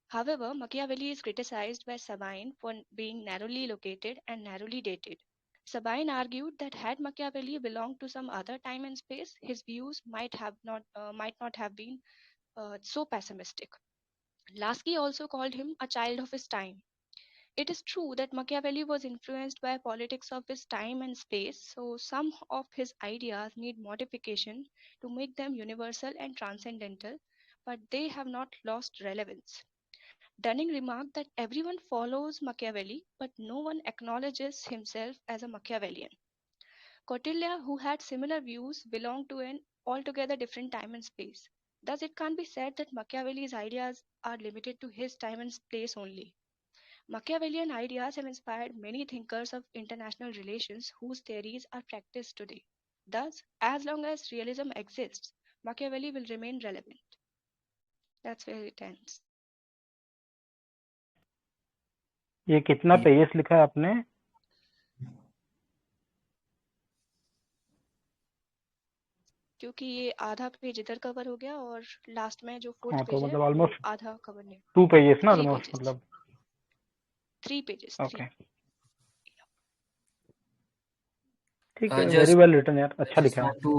However, Machiavelli is criticized by Sabine for being narrowly located and narrowly dated. Sabine argued that had Machiavelli belonged to some other time and space, his views might not have been so pessimistic. Lasky also called him a child of his time. It is true that Machiavelli was influenced by politics of his time and space, so some of his ideas need modification to make them universal and transcendental, but they have not lost relevance. Dunning remarked that everyone follows Machiavelli, but no one acknowledges himself as a Machiavellian. Cotilla, who had similar views, belonged to an altogether different time and space. Thus, it can't be said that Machiavelli's ideas are limited to his time and place only. Machiavellian ideas have inspired many thinkers of international relations whose theories are practiced today. Thus, as long as realism exists, Machiavelli will remain relevant. That's where it ends. ये कितना pages लिखा है आपने? क्योंकि ये आधा page इधर cover हो गया और लास्ट में जो फोर्थ हाँ, पेज तो है मतलब वो ऑलमोस्ट आधा कवर नहीं। 2 पेजेस ना, 3 ऑलमोस्ट pages. मतलब 3 pages. ओके 3. ठीक है, Just वेरी वेल रिटन यार, I अच्छा just लिखा है। want to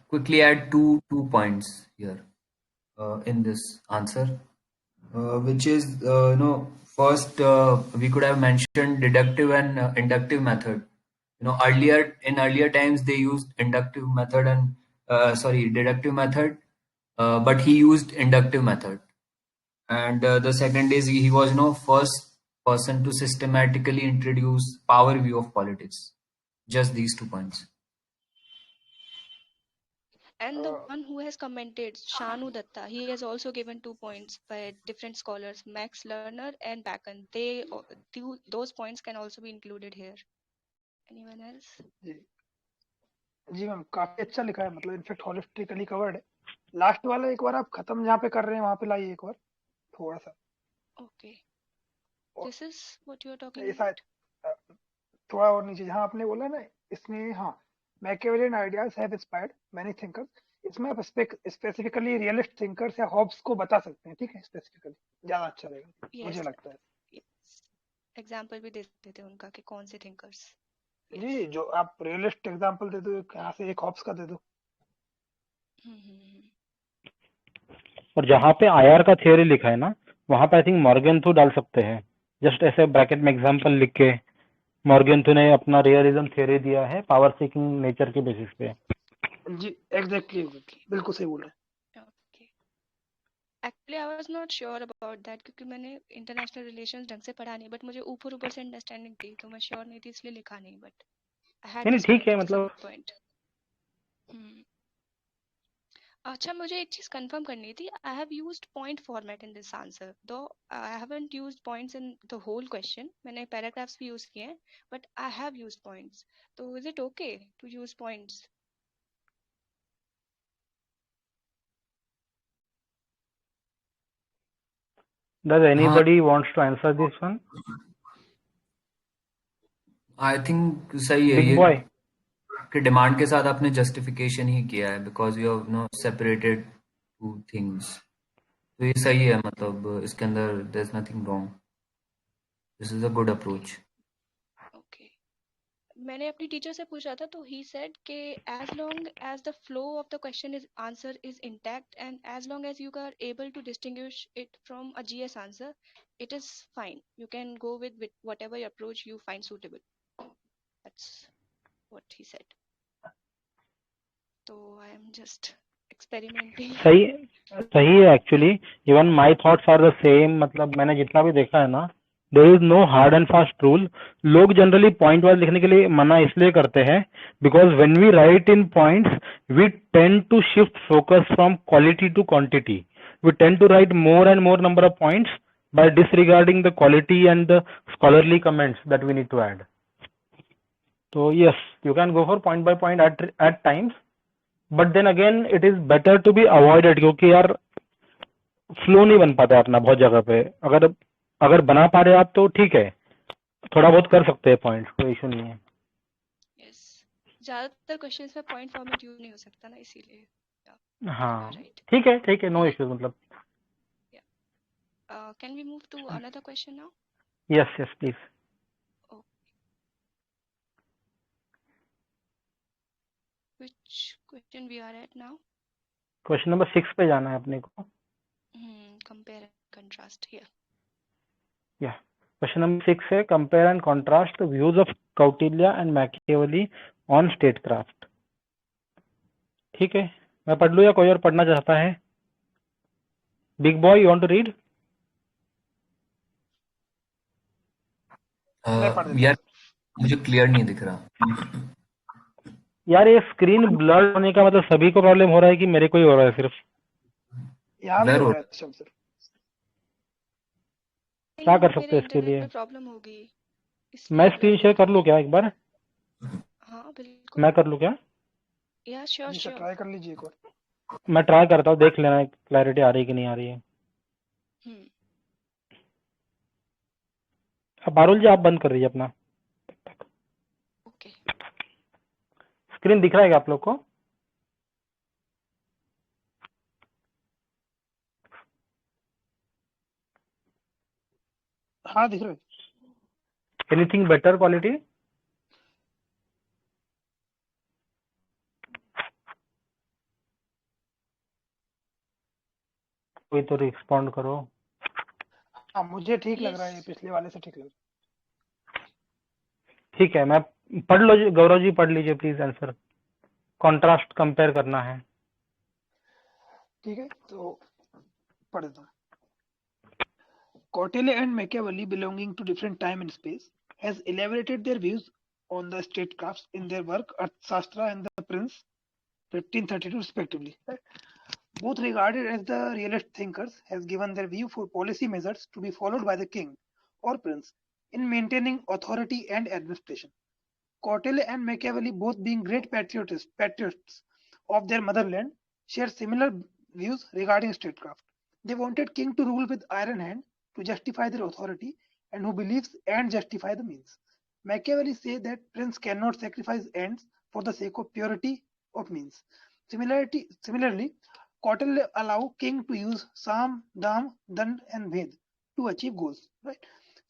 quickly add two points here in this answer, which is first we could have mentioned deductive and inductive method. In earlier times they used inductive method and deductive method, but he used inductive method. And the second is he was first person to systematically introduce power view of politics. Just these 2 points. And the one who has commented, Shanu Datta, he has also given 2 points by different scholars, Max Lerner and Bacon. Those points can also be included here. Anyone else? जी ma'am, काफी अच्छा लिखा है, मतलब in fact holistically covered है। Last वाला एक बार आप खत्म जहाँ पे कर रहे हैं वहां पे लाइए एक बार थोड़ा सा। Okay. This is what you are talking ये about? शायद थोड़ा और नीचे जहाँ आपने बोला ना, इसमें हाँ, Machiavellian ideas have inspired many thinkers, इसमें आप स्पेसिफिकली रियलिस्ट थिंकर्स या हॉब्स को बता सकते हैं, ठीक है, स्पेसिफिकली ज्यादा अच्छा रहेगा मुझे Yes. लगता है। Yes. एग्जाम्पल भी दे देते हैं उनका कि कौन से थिंकर्स। जी, जो आप रियलिस्ट एग्जांपल दे दो, यहाँ से एक हॉब्स का दे दो। और जहाँ पे आईआर का थ्योरी लिखा है ना, वहाँ पे आई थिंक मॉर्गेनथ्यू डाल सकते हैं, जस्ट ऐसे ब्रैकेट में एग्जांपल लिख के। मॉर्गेनथ्यू ने अपना रियलिज्म थ्योरी दिया है पावर सीकिंग नेचर के बेसिस पे। जी एग्जैक्टली, बिल्कुल सही बोला है। Actually I was not sure about that, क्योंकि मैंने इंटरनेशनल रिलेशंस ढंग से पढ़ा नहीं, बट मुझे ऊपर से अंडरस्टैंडिंग थी, तो मैं श्योर नहीं थी इसलिए लिखा नहीं, बट आई हैड नहीं दिस ठीक पॉइंट, है, इट इज अ मतलब गुड पॉइंट। अच्छा, मुझे एक चीज कंफर्म करनी थी। I have used point format in this answer, though I haven't used points in the whole question. मैंने पैराग्राफ्स भी यूज किए हैं, but I have used points, तो is it okay to use points? does anybody wants to answer this one? I think सही है big ये boy कि demand के साथ आपने जस्टिफिकेशन ही किया है, because you have no separated two things. तो ये सही है, मतलब इसके अंदर there is nothing wrong, this is a good approach. Okay, मैंने अपनी टीचर से पूछा था, तो ही सेड कि as long as the flow of the question is answer is intact and as long as you are able to distinguish it from a GS answer, it is fine, you can go with whatever approach you find suitable. That's what he said, तो I am just experimenting. सही सही है actually. Even my thoughts are the same. मतलब मैंने जितना भी देखा है ना, there is no hard and fast rule. लोग जनरली पॉइंट वाइज लिखने के लिए मना इसलिए करते हैं because when we write in points we tend to shift focus from quality to quantity. We tend to write more and more number of points by disregarding the quality and the scholarly comments that we need to add. So yes, you can go for point by point at times, but then again it is better to be avoided, क्योंकि यार flow नहीं बन पाता अपना बहुत जगह पे। अगर बना पा रहे आप तो ठीक है, थोड़ा बहुत कर सकते हैं पॉइंट, कोई इशू नहीं है। यस, ज्यादातर क्वेश्चंस में पॉइंट फॉर्मेट यूज नहीं हो सकता ना, इसीलिए। हाँ राइट, ठीक है, नो इश्यूज। मतलब can we move to another question now? Yes please. Which question we are at now? Question number 6 पे जाना है अपने को। Compare and contrast here. या क्वेश्चन नंबर 6 है compare and contrast the views of Kautilya and Machiavelli on statecraft. ठीक है, मैं पढ़ लूं या कोई और पढ़ना चाहता है? Big boy, you want to read? यार मुझे क्लियर नहीं दिख रहा यार। ये स्क्रीन ब्लर होने का मतलब सभी को प्रॉब्लम हो रहा है कि मेरे को ही हो रहा है सिर्फ? यहाँ भी हो रहा है सर। क्या कर सकते हैं इसके लिए? प्रॉब्लम होगी। मैं स्क्रीन शेयर कर लूं क्या एक बार? हाँ बिल्कुल, मैं कर लूं क्या? या श्योर श्योर, ट्राई कर लीजिए एक बार। मैं ट्राई करता हूँ, देख लेना क्लैरिटी आ रही है कि नहीं आ रही है। अब पारुल जी आप बंद कर दीजिए अपना। ओके, स्क्रीन दिख रहा है क्या आप लोग को? हाँ दिख रहा है। Anything better quality? कोई तो रिस्पॉन्ड करो। हाँ मुझे ठीक लग रहा है, पिछले वाले से ठीक लग रहा है। ठीक है, मैं पढ़ लो जी, गौरव जी पढ़ लीजिए प्लीज आंसर। कॉन्ट्रास्ट कंपेयर करना है। ठीक है, तो पढ़ देता हूँ। Kautilya and Machiavelli, belonging to different time and space, has elaborated their views on the statecrafts in their work Arthashastra and The Prince, 1532 respectively. Right? Both regarded as the realist thinkers, has given their view for policy measures to be followed by the king or prince in maintaining authority and administration. Kautilya and Machiavelli, both being great patriots of their motherland, share similar views regarding statecraft. They wanted king to rule with iron hand to justify their authority, and who believes and justify the means. Machiavelli says that prince cannot sacrifice ends for the sake of purity of means. Similarly, Kautilya allow king to use Sam, Dam, Dand, and Ved to achieve goals. Right.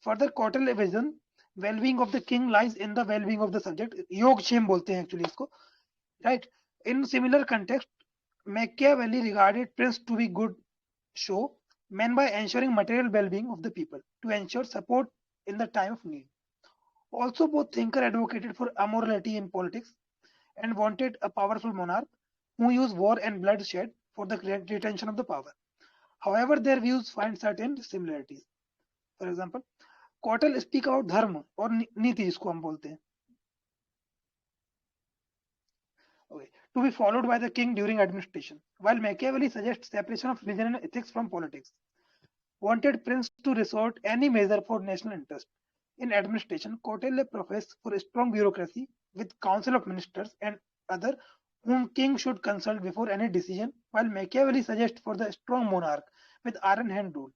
Further, Kautilya vision well-being of the king lies in the well-being of the subject. योग क्षेम बोलते हैं actually इसको. Right. In similar context, Machiavelli regarded prince to be good show men by ensuring material well-being of the people to ensure support in the time of need. Also, both thinkers advocated for amorality in politics and wanted a powerful monarch who used war and bloodshed for the retention of the power. However, their views find certain similarities. For example, Kautilya speak about धर्म और नीति जिसको हम बोलते हैं. Okay. To be followed by the king during administration, while Machiavelli suggests separation of religion and ethics from politics, wanted prince to resort any measure for national interest. In administration, Kautilya professed for a strong bureaucracy with council of ministers and other whom king should consult before any decision, while Machiavelli suggests for the strong monarch with iron hand rule.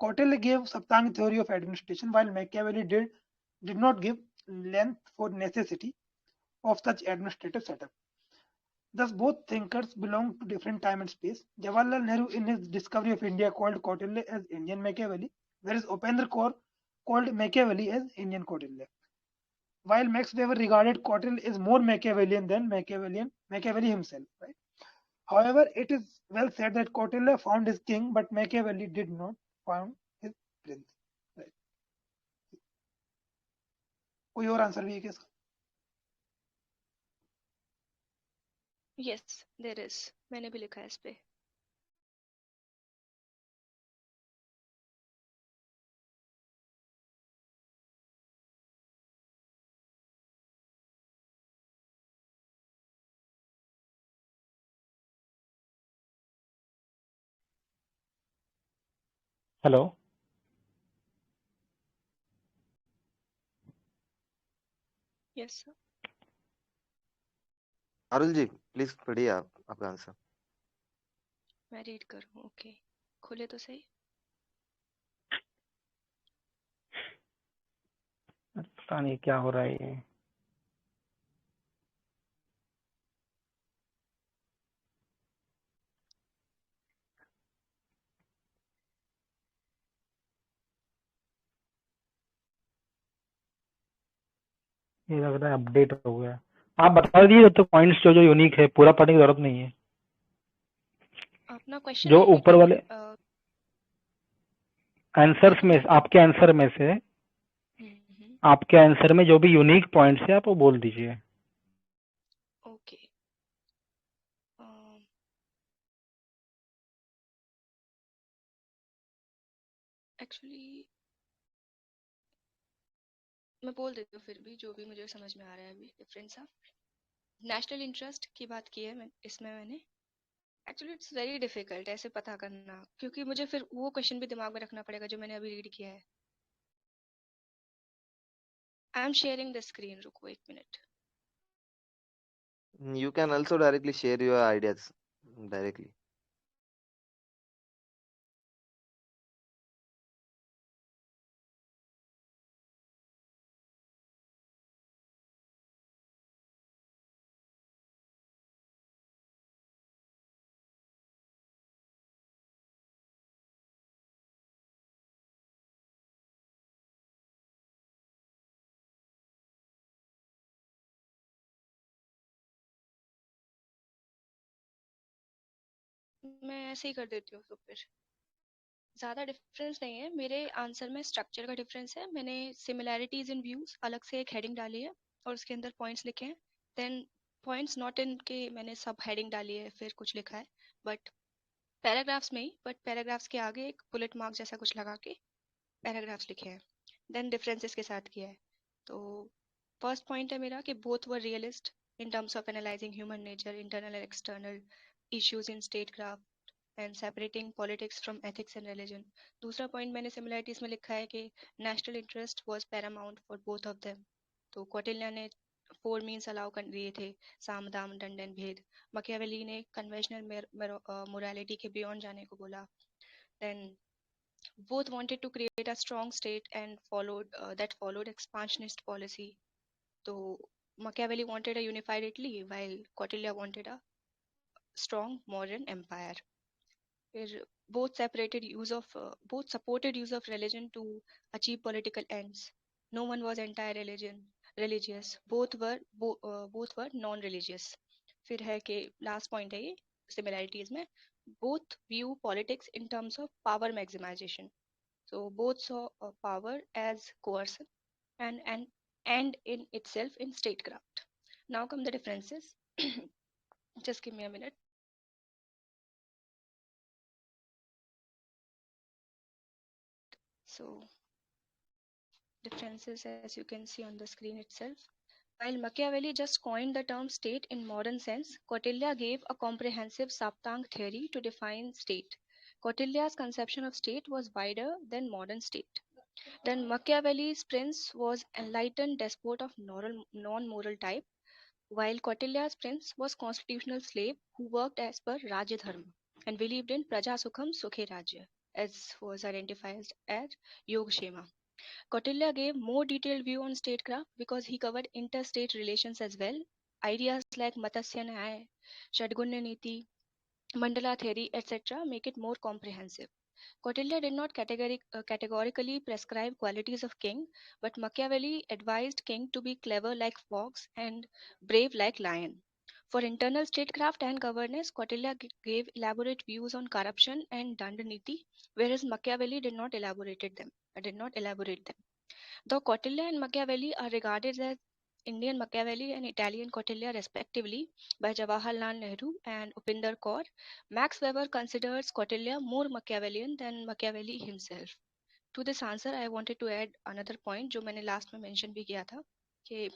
Kautilya gave Saptang theory of administration, while Machiavelli did not give length for necessity of such administrative setup. Thus, both thinkers belong to different time and space. Jawaharlal Nehru, in his discovery of India, called Kautilya as Indian Machiavelli, whereas Upendra Kaur called Machiavelli as Indian Kautilya. While Max Weber regarded Kautilya as more Machiavellian than Machiavelli himself. Right? However, it is well said that Kautilya found his king, but Machiavelli did not found his prince. Right? कोई और answer भी है क्या इसका? Yes, there is. मैंने भी लिखा है इस पे. Hello. Yes, sir. Arul ji please पढ़िए आप आपका आंसर. मैं रीड करूँ. ओके, खोले तो सही. पता नहीं क्या हो रहा है ये. ये लग रहा है अपडेट हो गया. आप बता दीजिए तो पॉइंट्स जो जो यूनिक है, पूरा पढ़ने की जरूरत नहीं है. अपना क्वेश्चन जो ऊपर वाले आंसर्स में, आपके आंसर में से आपके आंसर में जो भी यूनिक पॉइंट्स है आप वो बोल दीजिए. ओके. एक्चुअली मैं बोल देती हूँ फिर भी जो भी मुझे समझ में आ रहा है अभी डिफरेंस. नेशनल इंटरेस्ट की बात की है इसमें मैंने. एक्चुअली इट्स वेरी डिफिकल्ट ऐसे पता करना, क्योंकि मुझे फिर वो क्वेश्चन भी दिमाग में रखना पड़ेगा जो मैंने अभी रीड किया है. I am sharing the screen. रुको 1 minute. You can also directly share your ideas directly. मैं ऐसे ही कर देती हूँ. तो फिर ज़्यादा डिफरेंस नहीं है मेरे आंसर में. स्ट्रक्चर का डिफरेंस है. मैंने सिमिलैरिटीज इन व्यूज अलग से एक हेडिंग डाली है और उसके अंदर पॉइंट्स लिखे हैं. देन पॉइंट्स नॉट इन के मैंने सब हेडिंग डाली है, फिर कुछ लिखा है बट पैराग्राफ्स में ही. बट पैराग्राफ्स के आगे एक बुलेट मार्क जैसा कुछ लगा के पैराग्राफ्स लिखे हैं, देन डिफरेंसेस के साथ किया है। तो फर्स्ट पॉइंट है मेरा कि both were realist in terms of analysing human nature, internal and external issues in statecraft and separating politics from ethics and religion. दूसरा पॉइंट मैंने सिमिलरिटीज में लिखा है कि national interest was Paramount for both of them. तो कौटिल्य ने four means allow कर दिए थे, साम दाम दंड एंड भेद। मकियावेली ने कन्वेंशनल मोरालिटी के बियॉन्ड जाने को बोला। Then both wanted to create a strong state and followed expansionist policy. So Machiavelli wanted a unified Italy while Kautilya wanted a strong modern empire. Where both supported use of religion to achieve political ends. No one was anti-religious. Both were non-religious. फिर है कि last point है ये similarities में, both view politics in terms of power maximization. So both saw power as coercion and in itself in statecraft. Now come the differences. Just give me a minute. So differences as you can see on the screen itself. While Machiavelli just coined the term state in modern sense, Kautilya gave a comprehensive Saptang theory to define state. Kautilya's conception of state was wider than modern state. Then Machiavelli's prince was enlightened despot of non-moral type, while Kautilya's prince was constitutional slave who worked as per Rajya Dharma and believed in Praja Sukham Sukhe Rajya, as was identified as Yogshema. Kautilya gave more detailed view on statecraft because he covered interstate relations as well. Ideas like Matsya Nyaya, Shadgunya Niti, Mandala theory, etc. make it more comprehensive. Kautilya did not categorically prescribe qualities of king, but Machiavelli advised king to be clever like fox and brave like lion. For internal statecraft and governance, Kautilya gave elaborate views on corruption and Dandaniti, whereas Machiavelli did not elaborate them. Though Kautilya and Machiavelli are regarded as Indian Machiavelli and Italian Kautilya respectively by Jawaharlal Nehru and Upinder Kaur, Max Weber considers Kautilya more Machiavellian than Machiavelli himself. To this answer, I wanted to add another point जो मैंने last में mention भी किया था कि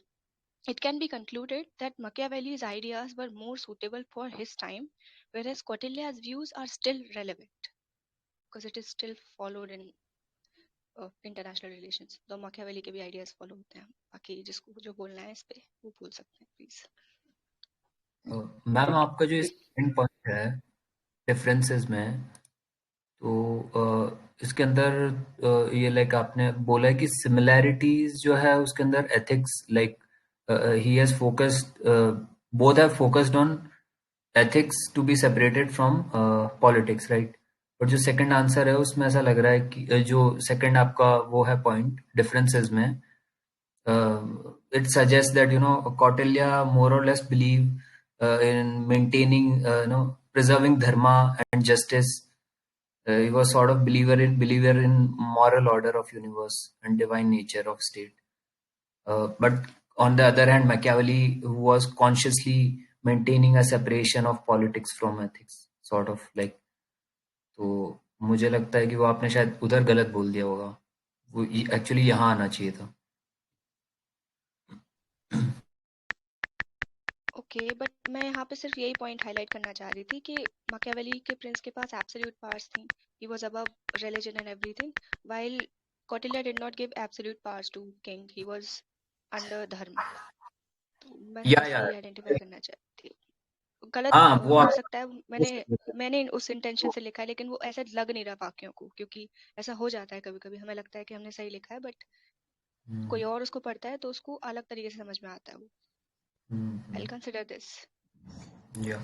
it can be concluded that Machiavelli's ideas were more suitable for his time, whereas Kautilya's views are still relevant because it is still followed in international relations. तो Machiavelli के भी आइडियाज फॉलो होते हैं। बाकी जिसको जो बोलना है इस पे वो बोल सकते हैं प्लीज। मैम आपका जो सेकंड पॉइंट है डिफरेंसेस में, तो इसके अंदर ये लाइक आपने बोला है कि सिमिलैरिटीज जो है उसके अंदर ethics like he has focused, both have focused on ethics to be separated from politics, right? और जो सेकंड आंसर है उसमें ऐसा लग रहा है कि जो सेकंड आपका वो है पॉइंट डिफरेंसेस में, it suggests that Kautilya more or less believe in maintaining preserving dharma and justice. He was sort of believer in moral order of universe and divine nature of state. But on the other hand, Machiavelli was consciously maintaining a separation of politics from ethics, sort of like. तो मुझे लगता है कि वो आपने शायद उधर गलत बोल दिया होगा, वो एक्चुअली यहाँ आना चाहिए था। ओके, बट मैं यहाँ पे सिर्फ यही पॉइंट हाईलाइट करना चाह रही थी कि मैकियावेली के प्रिंस के पास एब्सोल्यूट पावर्स थी, he was above religion and everything, while Kautilya did not give absolute powers to king, he was under dharma. तो मैं बस यही आइडेंटिफाई करना चाहती थी। गलत हो सकता है, मैंने उस इंटेंशन से लिखा है, लेकिन वो ऐसा लग नहीं रहा बाकियों को, क्योंकि ऐसा हो जाता है कभी कभी, हमें लगता है कि हमने सही लिखा है बट कोई और उसको पढ़ता है तो उसको अलग तरीके से समझ में आता है वो। I'll consider this. Yeah.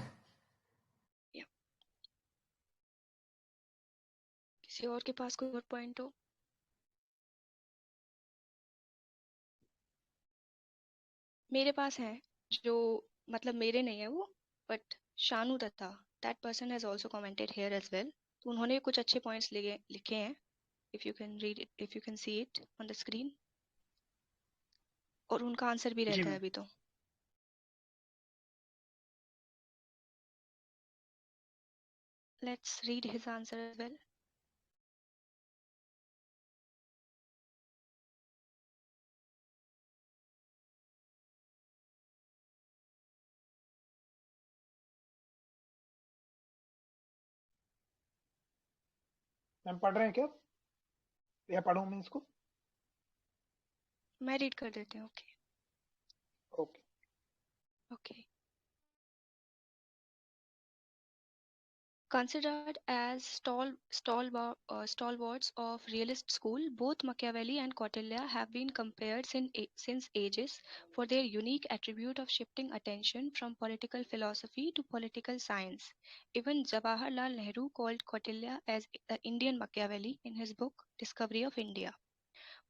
किसी और के पास कोई और पॉइंट हो? मेरे पास है, जो मतलब मेरे नहीं है वो, but Shanu Datta, that person has also commented here as well. तो उन्होंने कुछ अच्छे पॉइंट्स लिखे हैं, if you can read it, if you can see it on the screen, और उनका आंसर भी रहता है अभी तो। Let's read his answer as well. Ma'am पढ़ रहे हैं क्या या पढ़ूं मैं इसको? मैं रीड कर देती हूँ. Okay. Okay. Okay. Considered as stalwarts of realist school, both Machiavelli and Kautilya have been compared since ages for their unique attribute of shifting attention from political philosophy to political science. Even Jawaharlal Nehru called Kautilya as the Indian Machiavelli in his book Discovery of India.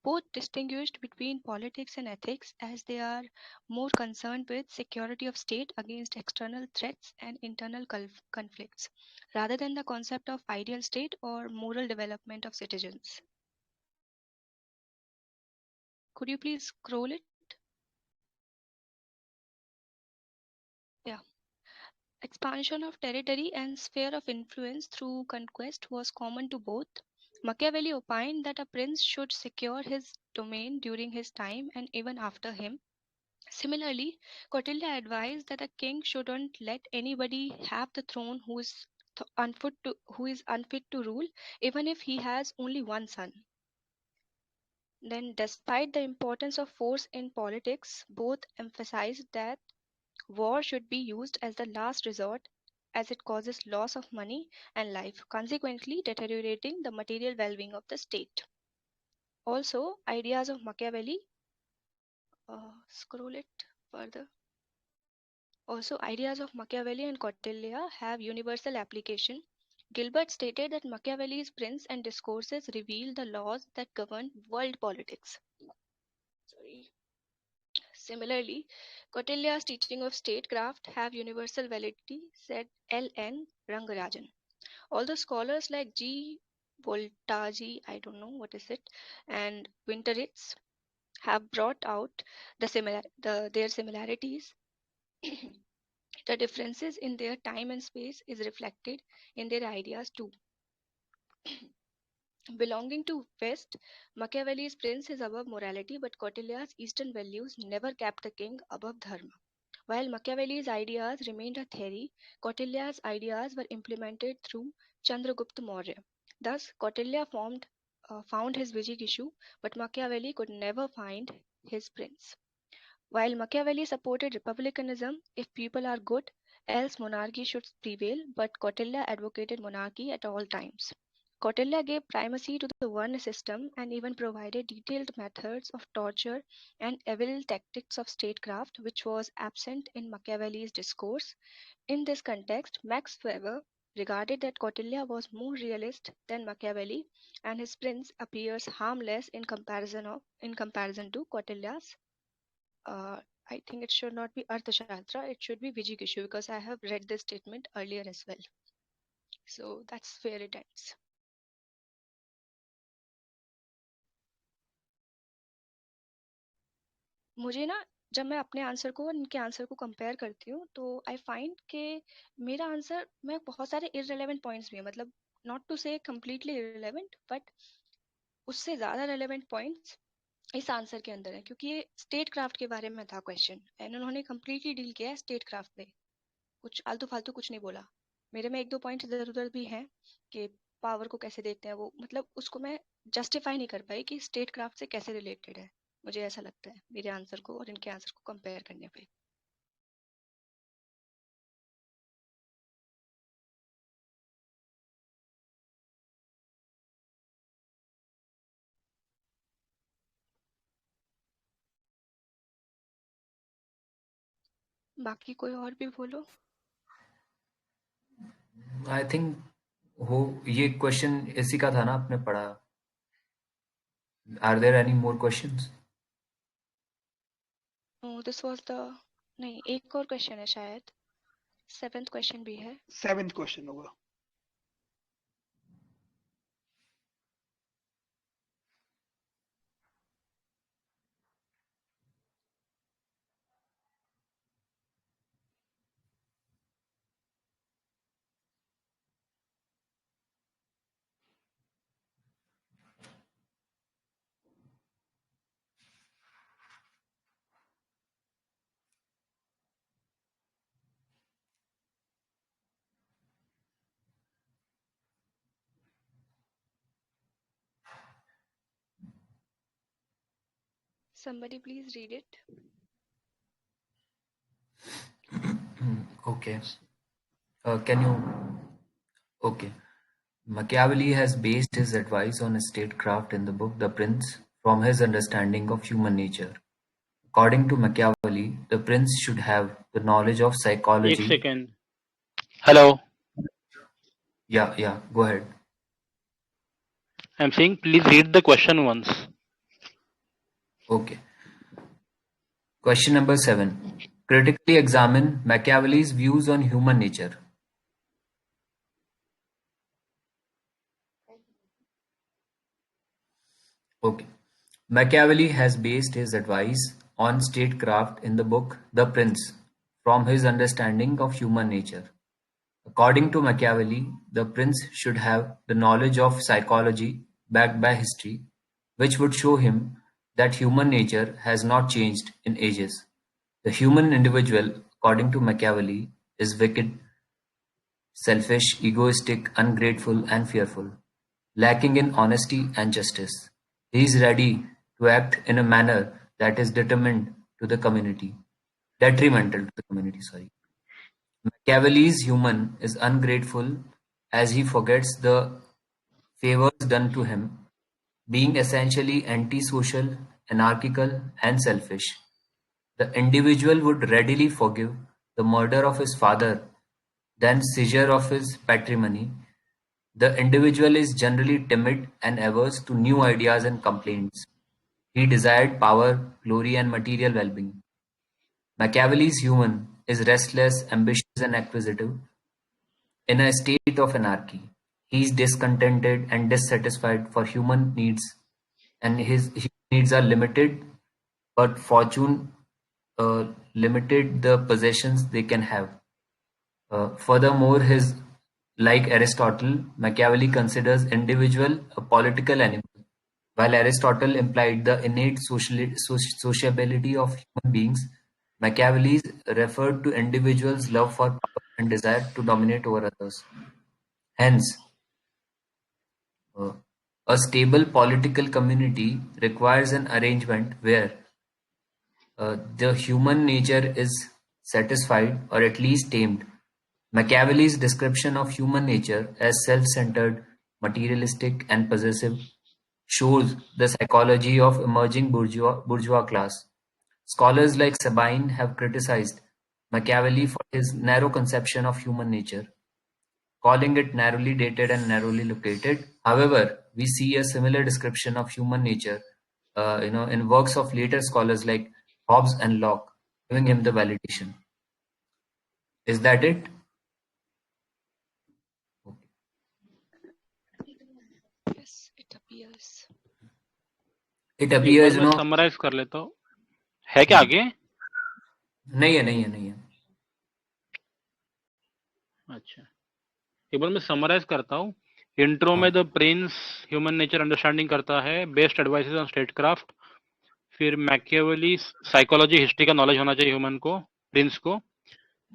Both distinguished between politics and ethics as they are more concerned with security of state against external threats and internal conflicts, rather than the concept of ideal state or moral development of citizens. Could you please scroll it? Yeah. Expansion of territory and sphere of influence through conquest was common to both. Machiavelli opined that a prince should secure his domain during his time and even after him. Similarly, Kautilya advised that a king shouldn't let anybody have the throne who is unfit to rule, even if he has only one son. Then, despite the importance of force in politics, both emphasized that war should be used as the last resort as it causes loss of money and life, consequently deteriorating the material well-being of the state. Also, ideas of Machiavelli, scroll it further. Also, ideas of Machiavelli and Kautilya have universal application. Gilbert stated that Machiavelli's Prince and Discourses reveal the laws that govern world politics. Sorry. Similarly, Kautilya's teaching of statecraft have universal validity, said L.N. Rangarajan. Although scholars like G. Voltaji, I don't know what is it, and Winteritz have brought out their similarities, the differences in their time and space is reflected in their ideas too. Belonging to West, Machiavelli's prince is above morality, but Kautilya's Eastern values never kept the king above dharma. While Machiavelli's ideas remained a theory, Kautilya's ideas were implemented through Chandragupta Maurya. Thus, Kautilya found his Vijaygeshu, but Machiavelli could never find his prince. While Machiavelli supported republicanism, if people are good, else monarchy should prevail, but Kautilya advocated monarchy at all times. Kautilya gave primacy to the one system and even provided detailed methods of torture and evil tactics of statecraft, which was absent in Machiavelli's discourse. In this context, Max Weber regarded that Kautilya was more realist than Machiavelli, and his prince appears harmless in comparison to Kautilya's. uh, I think it should not be Arthashastra, it should be Vijaygeshu because I have read this statement earlier as well. So that's where it ends. मुझे ना जब मैं अपने answer को और इनके answer को compare करती हूँ तो आई फाइंड कि मेरा आंसर में बहुत सारे इररिलेवेंट पॉइंट्स भी है, मतलब नॉट टू से कम्प्लीटली इररिलेवेंट बट उससे ज़्यादा रेलेवेंट पॉइंट्स इस आंसर के अंदर है, क्योंकि ये स्टेट क्राफ्ट के बारे में था क्वेश्चन एंड उन्होंने कम्प्लीटली डील किया है स्टेट क्राफ्ट पे, कुछ आलतू फालतू कुछ नहीं बोला। मेरे में एक दो पॉइंट इधर उधर भी हैं कि पावर को कैसे देखते हैं वो, मतलब उसको मैं जस्टिफाई नहीं कर पाई कि स्टेट क्राफ्ट से कैसे रिलेटेड है, मुझे ऐसा लगता है मेरे आंसर को और इनके आंसर को कंपेयर करने पे। बाकी कोई और भी बोलो। आई थिंक हो ये क्वेश्चन इसी का था ना आपने पढ़ा। Are there any more questions? This was the नहीं, एक और क्वेश्चन है शायद, 7th क्वेश्चन भी है। 7th क्वेश्चन होगा। Somebody please read it. Okay. Can you? Okay. Machiavelli has based his advice on statecraft in the book The Prince from his understanding of human nature. According to Machiavelli, the prince should have the knowledge of एक psychology. Second. Hello. Yeah, go ahead. I'm saying please read the question once. Okay. Question number 7. Critically examine Machiavelli's views on human nature. Okay. Machiavelli has based his advice on statecraft in the book The Prince from his understanding of human nature. According to Machiavelli, the prince should have the knowledge of psychology backed by history, which would show him that human nature has not changed in ages. The human individual, according to Machiavelli, is wicked, selfish, egoistic, ungrateful, and fearful, lacking in honesty and justice. He is ready to act in a manner that is detrimental to the community. Machiavelli's human is ungrateful as he forgets the favors done to him, being essentially antisocial, anarchical, and selfish. The individual would readily forgive the murder of his father than seizure of his patrimony. The individual is generally timid and averse to new ideas and complaints. He desired power, glory, and material well-being. Machiavelli's human is restless, ambitious, and acquisitive. In a state of anarchy, he is discontented and dissatisfied for human needs, and his needs are limited, but fortune limited the possessions they can have. Furthermore, like Aristotle, Machiavelli considers individual a political animal. While Aristotle implied the innate sociability of human beings, Machiavelli referred to individuals' love for power and desire to dominate over others. Hence, a stable political community requires an arrangement where the human nature is satisfied or at least tamed. Machiavelli's description of human nature as self-centered, materialistic, and possessive shows the psychology of emerging bourgeois class. Scholars like Sabine have criticized Machiavelli for his narrow conception of human nature, calling it narrowly dated and narrowly located. However, we see a similar description of human nature in works of later scholars like Hobbes and Locke, giving him the validation. Is that it? Yes, it appears. It एक appears, बार मैं summarise कर लेता हूँ. है क्या आगे? नहीं है. अच्छा, एक बार मैं समराइज करता हूँ. इंट्रो में the prince human nature understanding करता है, बेस्ट एडवाइसेस ऑन स्टेटक्राफ्ट. फिर मैकियावेली साइकोलॉजी हिस्ट्री का नॉलेज होना चाहिए ह्यूमन को, प्रिंस को.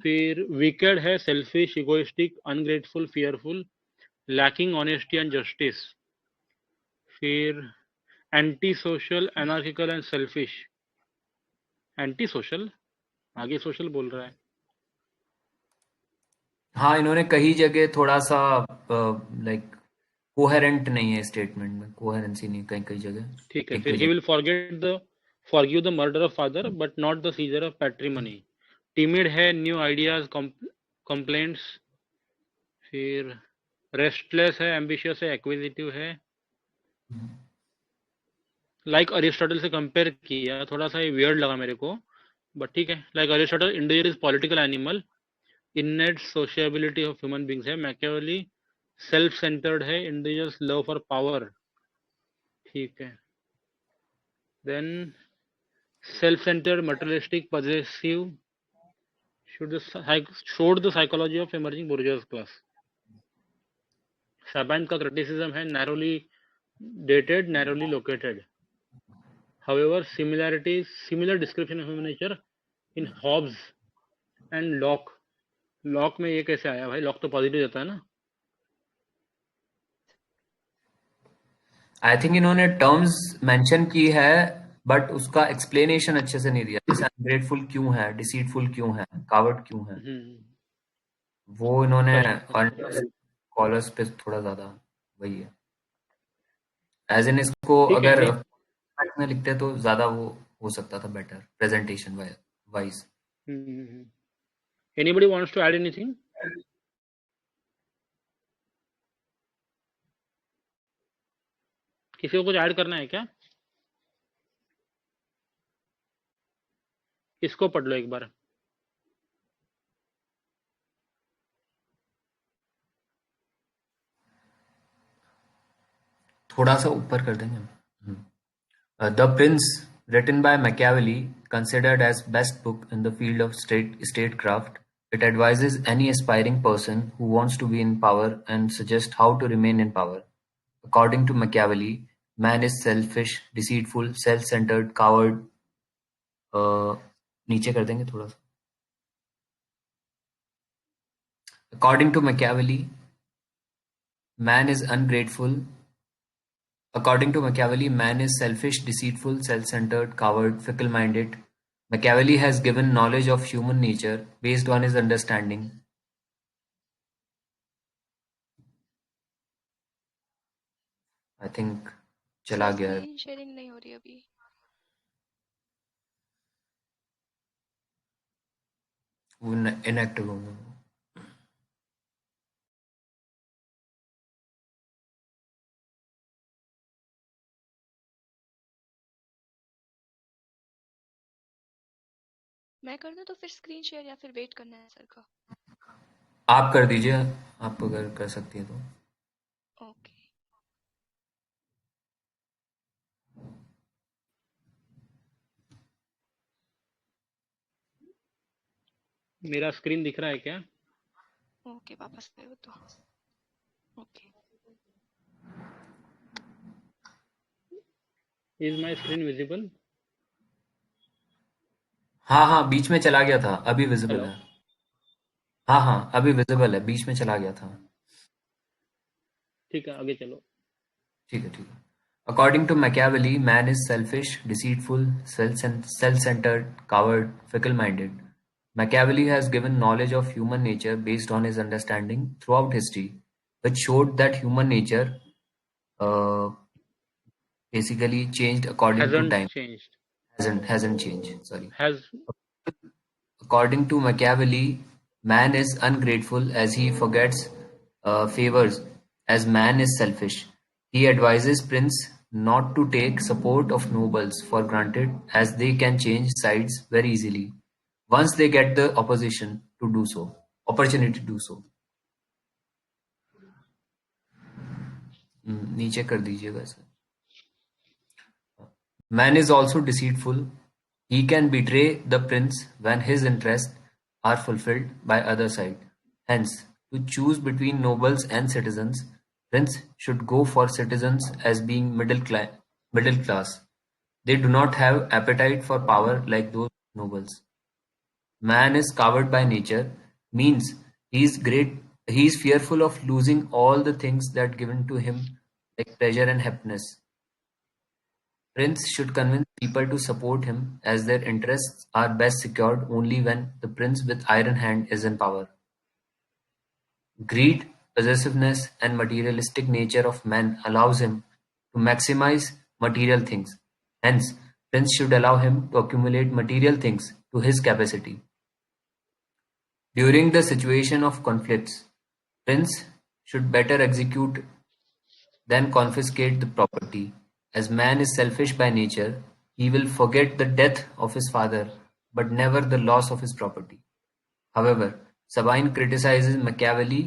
फिर विकेड है selfish, egoistic, ungrateful, fearful, lacking honesty and justice. फिर anti social, anarchical and selfish. Anti social, आगे सोशल बोल रहा है. हाँ, इन्होंने कई जगह थोड़ा सा लाइक कोहेरेंट नहीं है स्टेटमेंट में, कोहेरेंसी नहीं कई जगह. ठीक है. फिर he will forgive the murder of father but not the seizure of patrimony. Timid है, न्यू आइडियाज, कंप्लेंट्स. फिर रेस्टलेस है, एम्बिशियस है, एक्विजिटिव है. लाइक अरिस्टोटल से कंपेयर किया, थोड़ा सा ये वियर्ड लगा मेरे को, बट ठीक है. Like Aristotle, individual is political animal. Innate sociability of human beings है. मैकियावेली सेल्फ सेंटर्ड है, इंडिविजुअल्स लव फॉर पावर. ठीक है. Then self centered, materialistic, possessive showed the psychology of emerging bourgeois class. Sabine का criticism है narrowly dated, narrowly located. However, similar description of human nature in Hobbes and Locke. Locke में ये कैसे आया भाई? Locke तो पॉजिटिव देता है ना. आई थिंक इन्होंने टर्म्स मेंशन की है, बट उसका एक्सप्लेनेशन अच्छे से नहीं दिया, जैसे अनग्रेटफुल क्यों है, डिसीटफुल क्यों है, कावर्ड क्यों है, वो इन्होंने स्कॉलर्स पे थोड़ा ज्यादा वही है, एज इन इसको ठीक है, अगर नहीं में लिखते तो ज्यादा वो हो सकता था better presentation wise. Anybody wants to add anything? किसी को कुछ ऐड करना है क्या? इसको पढ़ लो एक बार। थोड़ा सा ऊपर कर देंगे। The Prince, written by Machiavelli, considered as best book in the field of statecraft. It advises any aspiring person who wants to be in power and suggests how to remain in power. According to Machiavelli, man is selfish, deceitful, self-centered, coward. नीचे कर देंगे थोड़ा सा। According to Machiavelli, man is ungrateful. According to Machiavelli, man is selfish, deceitful, self-centered, coward, fickle-minded. Machiavelli has given knowledge of human nature based on his understanding. I think चला गया है। Screen sharing नहीं हो रही अभी। वो inactive होंगे। मैं कर दूं तो फिर स्क्रीन शेयर या फिर वेट करना है सर का? आप कर दीजिए, आप अगर कर सकती है तो। ओके। मेरा स्क्रीन दिख रहा है क्या? ओके, वापस गए हो तो okay. Is my screen visible? हाँ, बीच में चला गया था, अभी विजिबल हेलो? है। हाँ, अभी विजिबल है, बीच में चला गया था। ठीक है, आगे चलो। ठीक है। According to Machiavelli, man is selfish, deceitful, self-centered, coward, fickle-minded. Machiavelli has given knowledge of human nature based on his understanding throughout history, which showed that human nature uh, basically changed according to Hasn't time. changed. Hasn't changed. Sorry. Has. According to Machiavelli, man is ungrateful as he forgets favors, as man is selfish. He advises prince not to take support of nobles for granted, as they can change sides very easily once they get the opportunity to do so. नीचे कर दीजिएगा sir. Man is also deceitful. He can betray the prince when his interests are fulfilled by other side. Hence, to choose between nobles and citizens, prince should go for citizens as being middle class. They do not have appetite for power like those nobles. Man is coward by nature, means he is fearful of losing all the things that given to him like pleasure and happiness. Prince should convince people to support him as their interests are best secured only when the prince with iron hand is in power. Greed, possessiveness, and materialistic nature of man allows him to maximize material things. Hence, prince should allow him to accumulate material things to his capacity. During the situation of conflicts, prince should better execute than confiscate the property. As man is selfish by nature, he will forget the death of his father, but never the loss of his property. However, Sabine criticizes Machiavelli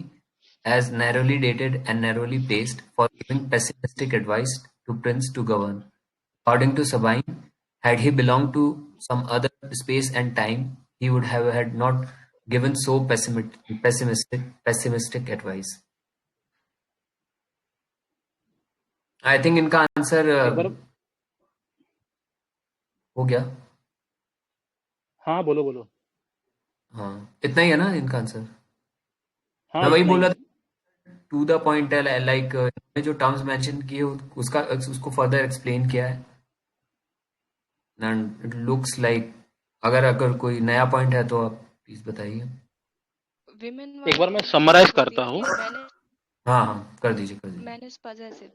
as narrowly dated and narrowly placed for giving pessimistic advice to prince to govern. According to Sabine, had he belonged to some other space and time, he would have had not given so pessimistic advice. I think इनका answer एक बार हो गया। हाँ, बोलो। हाँ, इतना ही है ना इनका आंसर? हाँ, मैं वही इतना ही बोल रहा है। था, टू द पॉइंट है, लाइक जो टर्म्स मेंशन किए उसको फर्दर एक्सप्लेन किया है। एंड इट लुक्स लाइक, अगर कोई नया पॉइंट है तो आप प्लीज बताइए। विमेन एक वाला बार मैं पॉइंट समराइज छोड़ करता दिया हूँ। कि मैंने हाँ, कर दीजिए। मैंने पजेसिव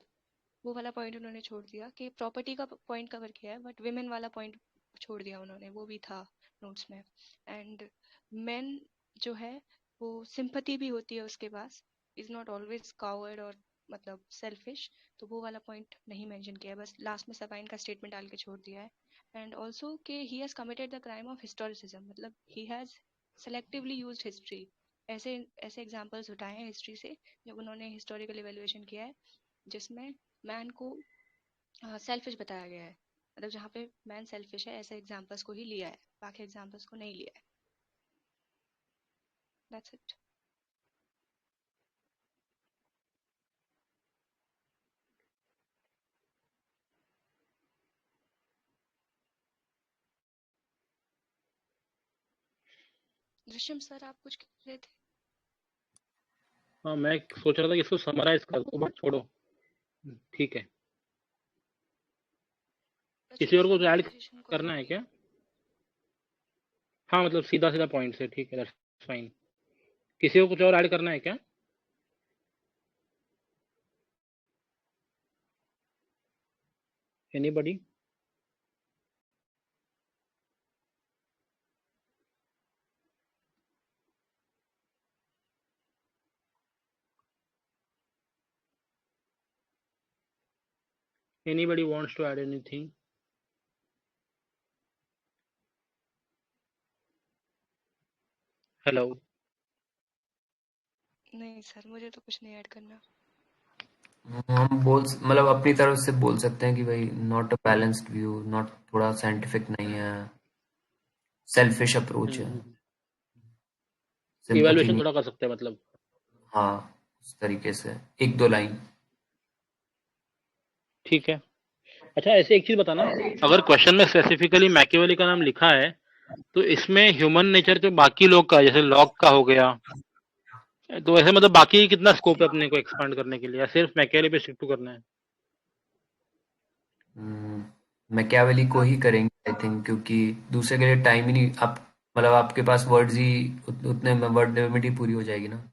वो वाला पॉइंट उन्होंने छोड़ दिया कि प्रॉपर्टी का पॉइंट कवर किया है, बट विमेन वाला पॉइंट छोड़ दिया उन्होंने, वो भी था नोट्स में। एंड मेन जो है वो सिंपैथी भी होती है उसके पास, इज नॉट ऑलवेज कावर्ड और मतलब सेल्फिश, तो वो वाला पॉइंट नहीं मेंशन किया है, बस लास्ट में सबाइन का स्टेटमेंट डाल के छोड़ दिया है। एंड ऑल्सो कि he has committed the crime of historicism, मतलब he has selectively used history, ऐसे ऐसे एग्जांपल्स उठाए हैं हिस्ट्री से जब उन्होंने हिस्टोरिकल इवेल्युएशन किया है जिसमें मैन को सेल्फिश बताया गया है, मतलब जहाँ पे मैन सेल्फिश है ऐसे एग्जांपल्स को ही लिया है, बाकी एग्जांपल्स को नहीं लिया है। That's it. दृश्यम सर आप कुछ कह रहे थे? हाँ, मैं सोच रहा था कि इसको समराइज कर दो, बट छोड़ो, ठीक है। किसी और को ऐड समराइजेशन को करना है लेके क्या? हाँ, मतलब सीधा सीधा पॉइंट से, ठीक है, दैट्स फाइन। किसी को कुछ और ऐड करना है क्या? Anybody? Anybody wants to add anything? Hello? नहीं सर, मुझे तो कुछ नहीं ऐड करना। हम मतलब अपनी तरफ से बोल सकते हैं कि भाई not a balanced view, not, थोड़ा साइंटिफिक नहीं है, सेल्फिश अप्रोच है, सिंपैथी इवैल्यूएशन नहीं। थोड़ा कर सकते हैं मतलब। हाँ, उस तरीके से 1-2 लाइन। ठीक है। अच्छा, ऐसे एक चीज बताना, अगर क्वेश्चन में स्पेसिफिकली मैकियावेली का नाम लिखा है तो इसमें ह्यूमन नेचर जो बाकी लोग का, जैसे लॉक का हो गया, तो ऐसे मतलब बाकी कितना स्कोप है अपने को एक्सपांड करने के लिए, या सिर्फ मैकियावेली पे स्टिक टू करना है? मैकियावेली को ही करेंगे आई थिंक, क्योंकि दूसरे के लिए टाइम ही नहीं, आप मतलब आपके पास वर्ड्स ही उतने में, वर्ड लिमिट ही पूरी हो जाएगी ना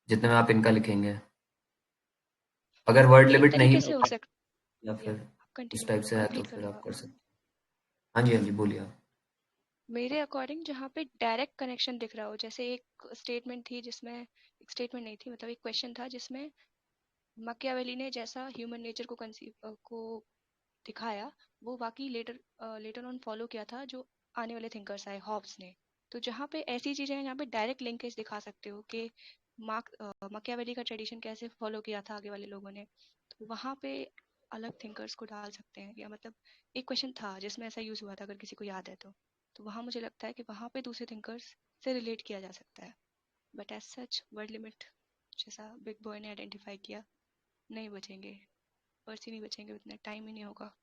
जितने में आप इनका लिखेंगे। अगर वर्ड एक लिमिट नहीं तरीके से हो ओके। सकता या है। फिर आप इस कंटिन्यू टाइप से है तो कंप्लीट कर फिर लो आप आप। कर सकते हैं। हाँ जी, बोलिए आप। मेरे अकॉर्डिंग जहाँ पे डायरेक्ट कनेक्शन दिख रहा हो, जैसे एक स्टेटमेंट थी जिसमें, एक स्टेटमेंट नहीं थी, मतलब एक क्वेश्चन था जिसमें मकियावेली ने जैसा ह्यूमन नेचर को कंसीव को दिखाया वो वाकई लेटर ऑन फॉलो किया था जो आने वाले थिंकर्स आए हॉब्स ने। तो जहाँ पे ऐसी चीजें हैं जहाँ पे डायरेक्ट लिंकेज दिखा सकते हो कि मकियावेली का ट्रेडिशन कैसे फॉलो किया था आगे वाले लोगों ने, तो वहाँ पे अलग थिंकर्स को डाल सकते हैं। या मतलब एक क्वेश्चन था जिसमें ऐसा यूज हुआ था, अगर किसी को याद है तो वहाँ मुझे लगता है कि वहाँ पे दूसरे थिंकर्स से रिलेट किया जा सकता है। But as such word limit जैसा बिग बॉय ने आइडेंटिफाई किया, नहीं बचेंगे, वर्ड्स ही नहीं बचेंगे, उतना टाइम ही नहीं होगा।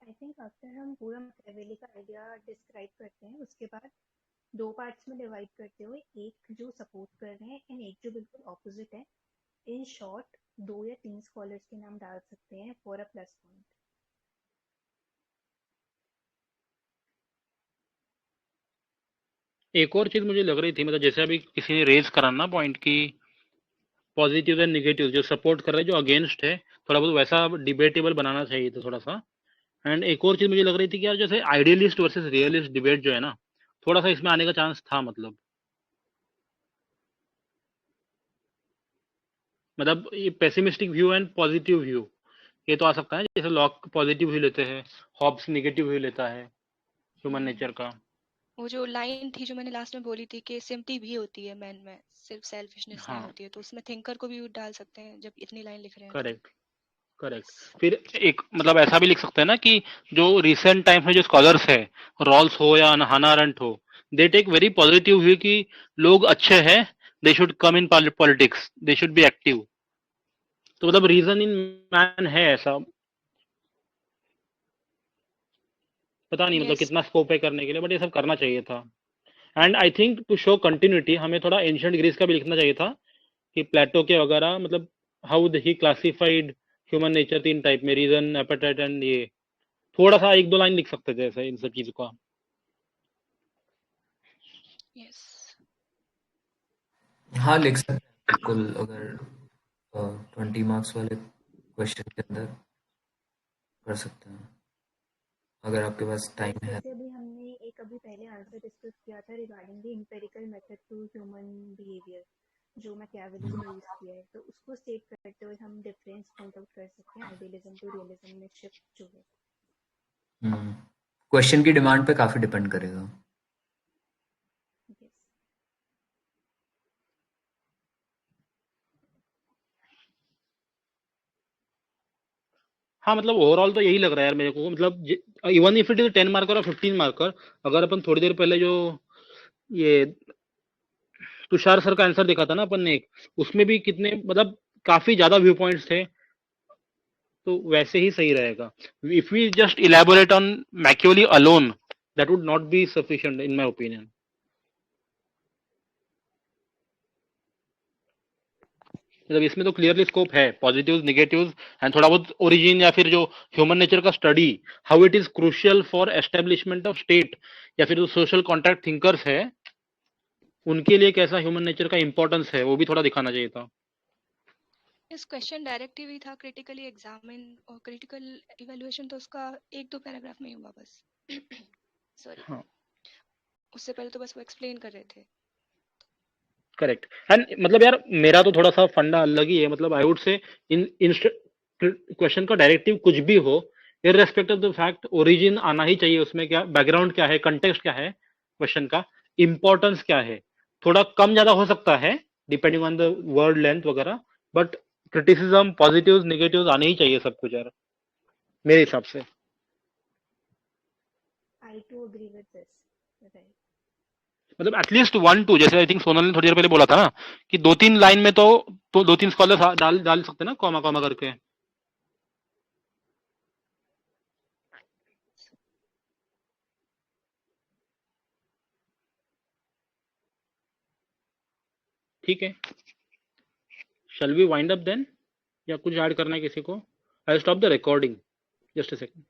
आई थिंक आफ्टर हम पूरा मैकियावेली का आइडिया डिस्क्राइब करते हैं उसके बाद दो पार्ट्स में डिवाइड करते हुए एक जो सपोर्ट कर रहे हैं एंड एक जो बिल्कुल ऑपोजिट है, इन शॉर्ट 2 या 3 स्कॉलर्स के नाम डाल सकते हैं फॉर अ प्लस पॉइंट। एक और चीज मुझे लग रही थी, मतलब जैसे अभी किसी ने रेज करा ना पॉइंट की, पॉजिटिव एंड निगेटिव, जो सपोर्ट कर रहा है जो अगेंस्ट है, थोड़ा बहुत वैसा डिबेटेबल बनाना चाहिए था थोड़ा सा। एंड एक और चीज मुझे लग रही थी कि यार जैसे आइडियलिस्ट वर्सेस रियलिस्ट डिबेट जो है ना, थोड़ा सा इसमें आने का चांस था, मतलब ये pessimistic view and positive view, ये तो आ सकता है, जैसे लॉक पॉजिटिव व्यू लेते हैं, हॉब्स निगेटिव व्यू लेता है ह्यूमन नेचर का। वो जो लाइन थी जो मैंने लास्ट में बोली थी कि सिम्पटी भी होती है मैन में, सिर्फ सेल्फिशनेस नहीं हाँ, होती है, तो उसमें थिंकर को भी डाल सकते हैं जब इतनी लाइन लिख रहे हैं तो। Correct correct. फिर एक मतलब ऐसा भी लिख सकते हैं ना कि जो रिसेंट टाइम्स में जो स्कॉलर्स है, रॉल्स हो या हाना अरेंट हो, they take very positive view कि लोग अच्छे हैं, they should come in politics, they should be active. तो मतलब रीजन इन मैन है ऐसा, पता नहीं मतलब यस। कितना स्कोप है करने के लिए, बट ये सब करना चाहिए था। And I think to show continuity हमें थोड़ा एंशिएंट ग्रीस का भी लिखना चाहिए था, कि प्लेटो के वगैरह, मतलब how he classified human nature 3 type में, रीजन, एपेटाइट एंड ये, थोड़ा सा 1-2 लाइन लिख सकते थे ऐसे इन सब चीजों का। Yes. हाँ लिख सकते हैं बिल्कुल, अगर 20 मार्क्स वाले क्वेश्चन के अंदर कर सकते हैं अगर आपके पास तो टाइम है। जैसे अभी हमने एक अभी पहले आंसर डिस्कस किया था regarding the empirical method to human behaviour जो मैकियावेली ने यूज किया है, तो उसको स्टेट करते हुए हम डिफरेंस पॉइंट आउट कर सकते हैं आइडियलिज्म टू रियलिज्म में शिफ्ट जो है। क्वेश्चन की डिमांड पे काफी डिपेंड करेगा। Yes. हाँ मतलब ओवरऑल तो यही लग रहा है यार मेरे को, मतलब even if it is 10 marker और 15 मार्कर, अगर अपन थोड़ी देर पहले जो ये तुषार सर का आंसर देखा था ना अपन ने, उसमें भी कितने मतलब काफी ज्यादा व्यू पॉइंट्स थे, तो वैसे ही सही रहेगा। If we just elaborate on Machiavelli alone, that would not be sufficient in my opinion. मतलब इसमें तो क्लियरली स्कोप है पॉजिटिव्स नेगेटिव्स एंड थोड़ा बहुत ओरिजिन या फिर जो ह्यूमन नेचर का study, how it is crucial for establishment of state, या फिर जो सोशल कॉन्ट्रैक्ट थिंकर्स है उनके लिए कैसा ह्यूमन नेचर का इंपॉर्टेंस है, वो भी थोड़ा दिखाना चाहिए था। इस क्वेश्चन डायरेक्टिव ही था, क्रिटिकली एग्जामिन और क्रिटिकल इवैल्यूएशन तो उसका 1-2 पैराग्राफ में ही हुआ बस। सॉरी, हाँ उससे पहले तो बस वो एक्सप्लेन कर रहे थे। करेक्ट। एंड मतलब यार मेरा तो थोड़ा सा फंडा अलग ही है, मतलब I would say in question का डायरेक्टिव कुछ भी हो, irrespective of the fact origin आना ही चाहिए उसमें, क्या बैकग्राउंड क्या है, कंटेक्स्ट क्या है क्वेश्चन का, इंपॉर्टेंस क्या है, थोड़ा कम ज्यादा हो सकता है depending on the word length वगैरह, बट क्रिटिसिज्म पॉजिटिव्स नेगेटिव्स आने ही चाहिए सब कुछ यार मेरे हिसाब से। I too agree with this. Right. मतलब एटलीस्ट 1-2, जैसे आई थिंक सोनल ने थोड़ी देर पहले बोला था ना कि 2-3 लाइन में तो 2-3 स्कॉलर्स डाल डाल सकते हैं ना कॉमा कॉमा करके। ठीक है, shall we wind up then, या कुछ ऐड करना है किसी को? I stop the recording just a second.